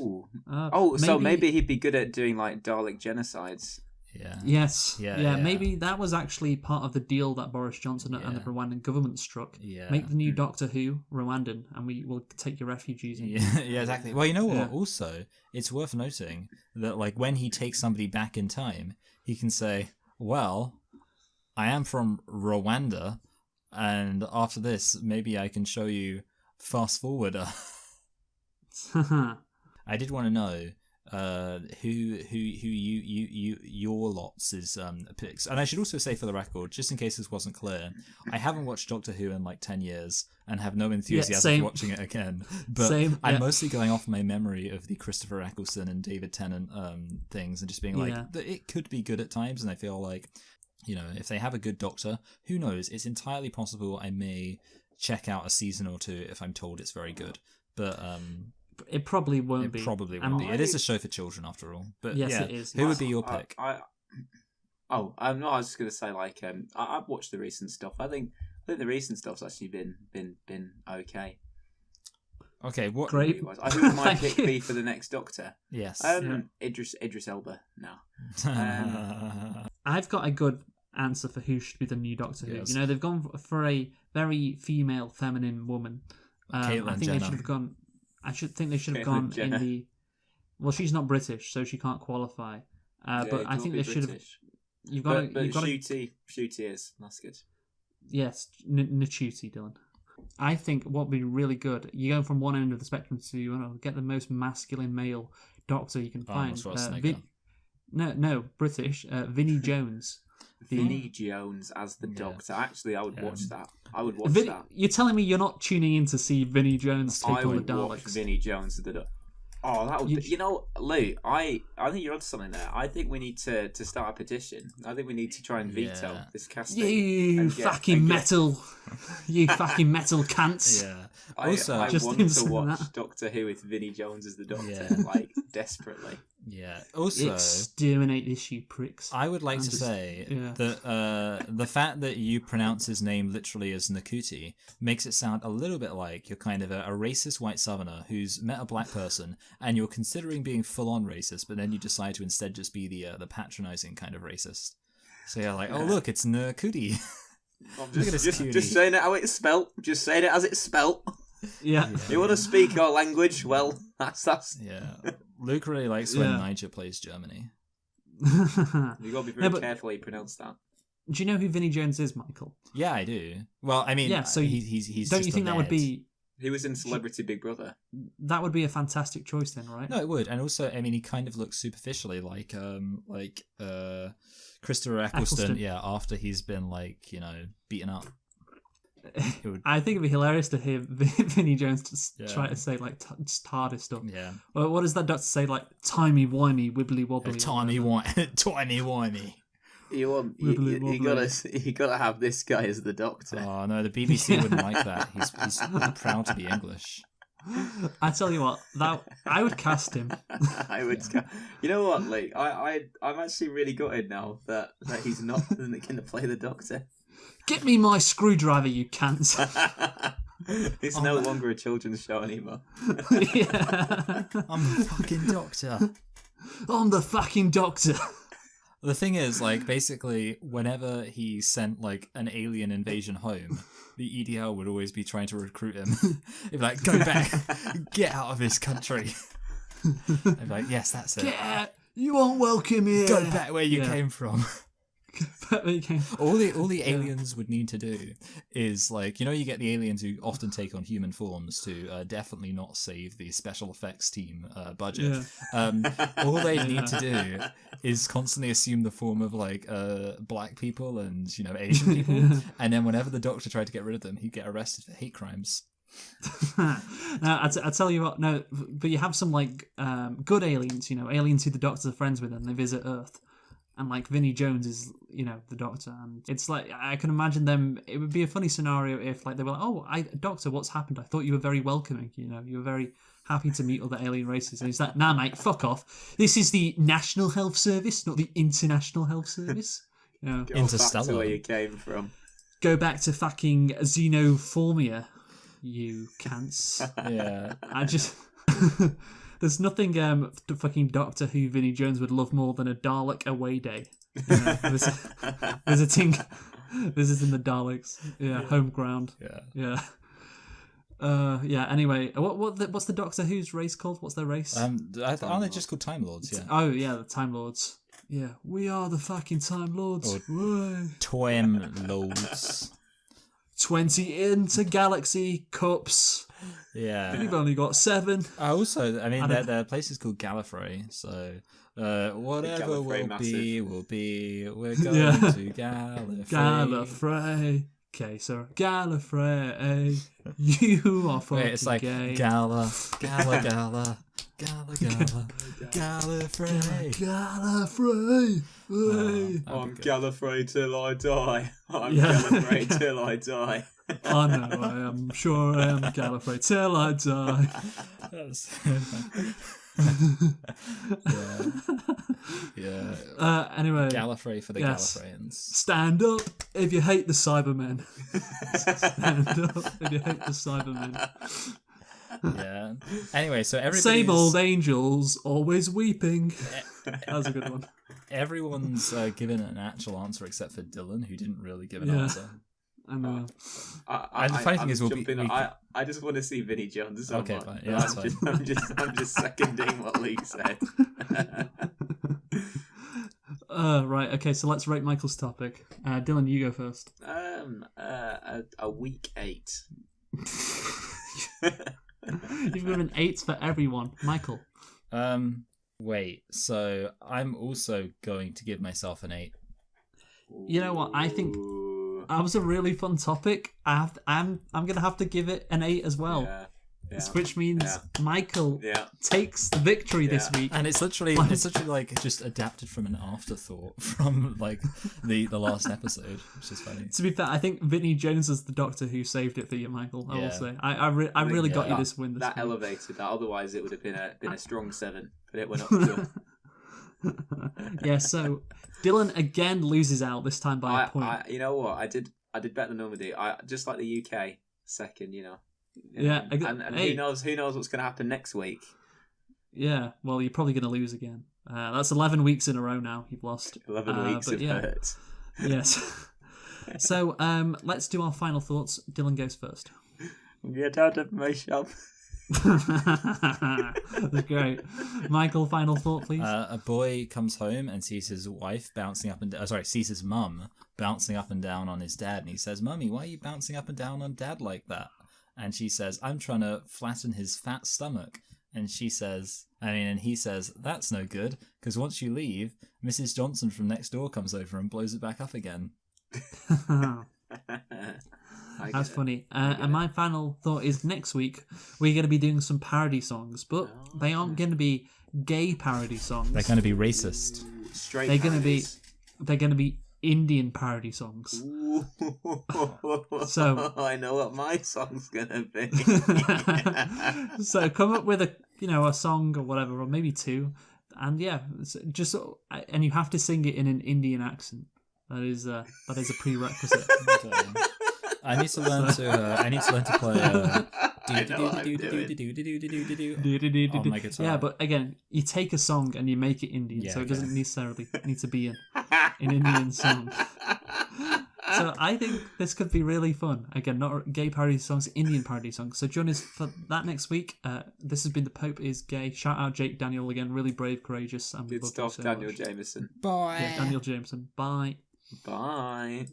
So maybe he'd be good at doing like Dalek genocides. Yeah. Yes. Yeah. Maybe that was actually part of the deal that Boris Johnson and the Rwandan government struck. Yeah. Make the new Doctor Who Rwandan, and we will take your refugees in. Yeah, exactly. Well, you know what? Yeah. Also, it's worth noting that like when he takes somebody back in time, he can say, "Well, I am from Rwanda, and after this, maybe I can show you fast forwarder." I did want to know who your lots is picks, and I should also say for the record, just in case this wasn't clear, I haven't watched Doctor Who in like 10 years and have no enthusiasm for watching it again. But I'm mostly going off my memory of the Christopher Eccleston and David Tennant things, and just being like, it could be good at times, and I feel like, if they have a good Doctor, who knows? It's entirely possible I may check out a season or two if I'm told it's very good, but it probably won't be. It probably won't be. It is a show for children, after all. But yes, yeah, it is. Who would be your pick? I was just going to say, like, I've watched the recent stuff. I think the recent stuff's actually been okay. Okay, what? Great. Who would my pick be for the next Doctor? Yes. Idris Elba. No. I've got a good answer for who should be the new Doctor Who. Yes. They've gone for a very female, feminine woman. Caitlyn I think Jenner. they should have gone. I think they should have gone Jenner. in the. Well, she's not British, so she can't qualify. But I think they should have. You've got to. But You've got to. Shooty is. That's good. Yes, Nachuti, Dylan. I think what would be really good. You're going from one end of the spectrum to get the most masculine male Doctor you can find. No, British. Vinnie Jones. Vinnie Jones as the Doctor. Actually, I would watch that. I would watch that. You're telling me you're not tuning in to see Vinnie Jones take on the Daleks? I would watch Vinnie Jones as the Doctor. Oh, that would. Lou, I think you're onto something there. I think we need to start a petition. I think we need to try and veto this casting. You fucking metal cunts. Yeah. Also, I just want to watch Doctor Who with Vinnie Jones as the Doctor, like desperately. Yeah. Also, exterminate this, you pricks. I would like to say that the fact that you pronounce his name literally as Nakuti makes it sound a little bit like you're kind of a racist white southerner who's met a black person and you're considering being full-on racist, but then you decide to instead just be the patronizing kind of racist. So you're like, oh look, it's Nakuti. Just saying it how it's spelt. Just saying it as it's spelt. Yeah. You want to speak our language? Well, that's. Yeah. Luke really likes when Niger plays Germany. You got to be very careful how you pronounce that. Do you know who Vinnie Jones is, Michael? Yeah, I do. Well, I mean, so he's. Don't you think that would be? He was in Celebrity Big Brother. That would be a fantastic choice, then, right? No, it would, and also, I mean, he kind of looks superficially like Christopher Eccleston. Yeah, after he's been beaten up. I think it'd be hilarious to hear Vinnie Jones just try to say just TARDIS stuff. Yeah. Well, what does that Doctor say? Like timey wimey, wibbly wobbly. Tiny wimey. You gotta have this guy as the Doctor. Oh no, the BBC wouldn't like that. He's proud to be English. I tell you what, that I would cast him. I would. You know what, Lee? I'm actually really gutted now that he's not going to play the Doctor. Get me my screwdriver, you cunts. It's no longer a children's show anymore. Yeah. I'm the fucking Doctor. I'm the fucking Doctor. The thing is, basically, whenever he sent, an alien invasion home, the EDL would always be trying to recruit him. He'd be like, go back, get out of this country. I'd be like, yes, that's it. Get out. You aren't welcome here. Go back where you came from. All the aliens would need to do is, like, you get the aliens who often take on human forms to definitely not save the special effects team budget. All they need to do is constantly assume the form of like black people and Asian people, and then whenever the Doctor tried to get rid of them, he'd get arrested for hate crimes. Now, I tell you what, no, but you have some like good aliens, aliens who the Doctors are friends with and they visit Earth. And like Vinnie Jones is, the Doctor, and it's like I can imagine them. It would be a funny scenario if like they were like, "Oh, Doctor, what's happened? I thought you were very welcoming. You were very happy to meet other alien races." And he's like, "Nah, mate, fuck off. This is the National Health Service, not the International Health Service." Go Interstellar. back to where you came from. Go back to fucking xenophobia, you cunts. Yeah. I just. There's nothing the fucking Doctor Who Vinnie Jones would love more than a Dalek away day. Visiting the Daleks. Yeah, home ground. Yeah. Anyway, what's the Doctor Who's race called? What's their race? Aren't they just called Time Lords? Yeah. Oh yeah, the Time Lords. Yeah, we are the fucking Time Lords. Time Lords. 20 intergalaxy cups. Yeah. We've only got 7. Also, I mean, their place is called Gallifrey, so whatever Gallifrey will be. We're going to Gallifrey. Gallifrey. Okay, so Gallifrey. You are fucking Wait, it's like gay. Gala, Gallifrey. Gallifrey. I'm Gallifrey till I die. I'm Yeah. Gallifrey till I die. I know I am. Sure I am Gallifrey till I die. Yeah. Anyway. Gallifrey for the Gallifreyans. Stand up if you hate the Cybermen. Stand up if you hate the Cybermen. Yeah. Anyway, so everybody's... Same old angels, always weeping. That was a good one. Everyone's given an actual answer except for Dylan, who didn't really give an Yeah. answer. And And the funny thing is, I just want to see Vinnie Jones. Okay, fine. Yeah, that's fine. I'm just seconding what Luke said. right, okay, so let's rate Michael's topic. Dylan, you go first. A week 8. You've given 8s for everyone. Michael. Wait, so I'm also going to give myself an 8. You know what? I think that was a really fun topic. I'm gonna have to give it an 8 as well. Yeah. Which means Michael Yeah. takes the victory this week. And it's literally like just adapted from an afterthought from like the last episode, which is funny. To be fair, I think Vinnie Jones is the Doctor who saved it for you, Michael. I will say. I really got you this win. This that week. elevated that. Otherwise, it would have been a strong 7. But it went up to. Yeah. So Dylan again loses out this time by a point. You know what? I did better than normally. I just like the UK second. Yeah, and hey. who knows what's going to happen next week? Yeah, well, you're probably going to lose again. That's 11 weeks in a row now you've lost. 11 weeks of hurt. Yes. So let's do our final thoughts. Dylan goes first. Get out of my shop. That's great. Michael, final thought, please. A boy comes home and sees his wife bouncing up and sees his mum bouncing up and down on his dad, and he says, "Mummy, why are you bouncing up and down on Dad like that?" And she says, "I'm trying to flatten his fat stomach." And he says, "That's no good, because once you leave, Mrs. Johnson from next door comes over and blows it back up again." That's funny. And my final thought is next week we're going to be doing some parody songs, but they aren't going to be gay parody songs. They're going to be racist. Straight. They're going to be Indian parody songs. So I know what my song's gonna be. So come up with a song or whatever, or maybe 2, and and you have to sing it in an Indian accent. That is a prerequisite. I need to learn to play. On my guitar. Yeah, but again, you take a song and you make it Indian, so it doesn't necessarily need to be an Indian song. So I think this could be really fun. Again, not gay parody songs, Indian parody songs. So join us for that next week. This has been The Pope is Gay. Shout out Jake Daniel again, really brave, courageous, and Good stuff, Daniel Jameson. Bye. Yeah, Daniel Jameson. Bye. Bye.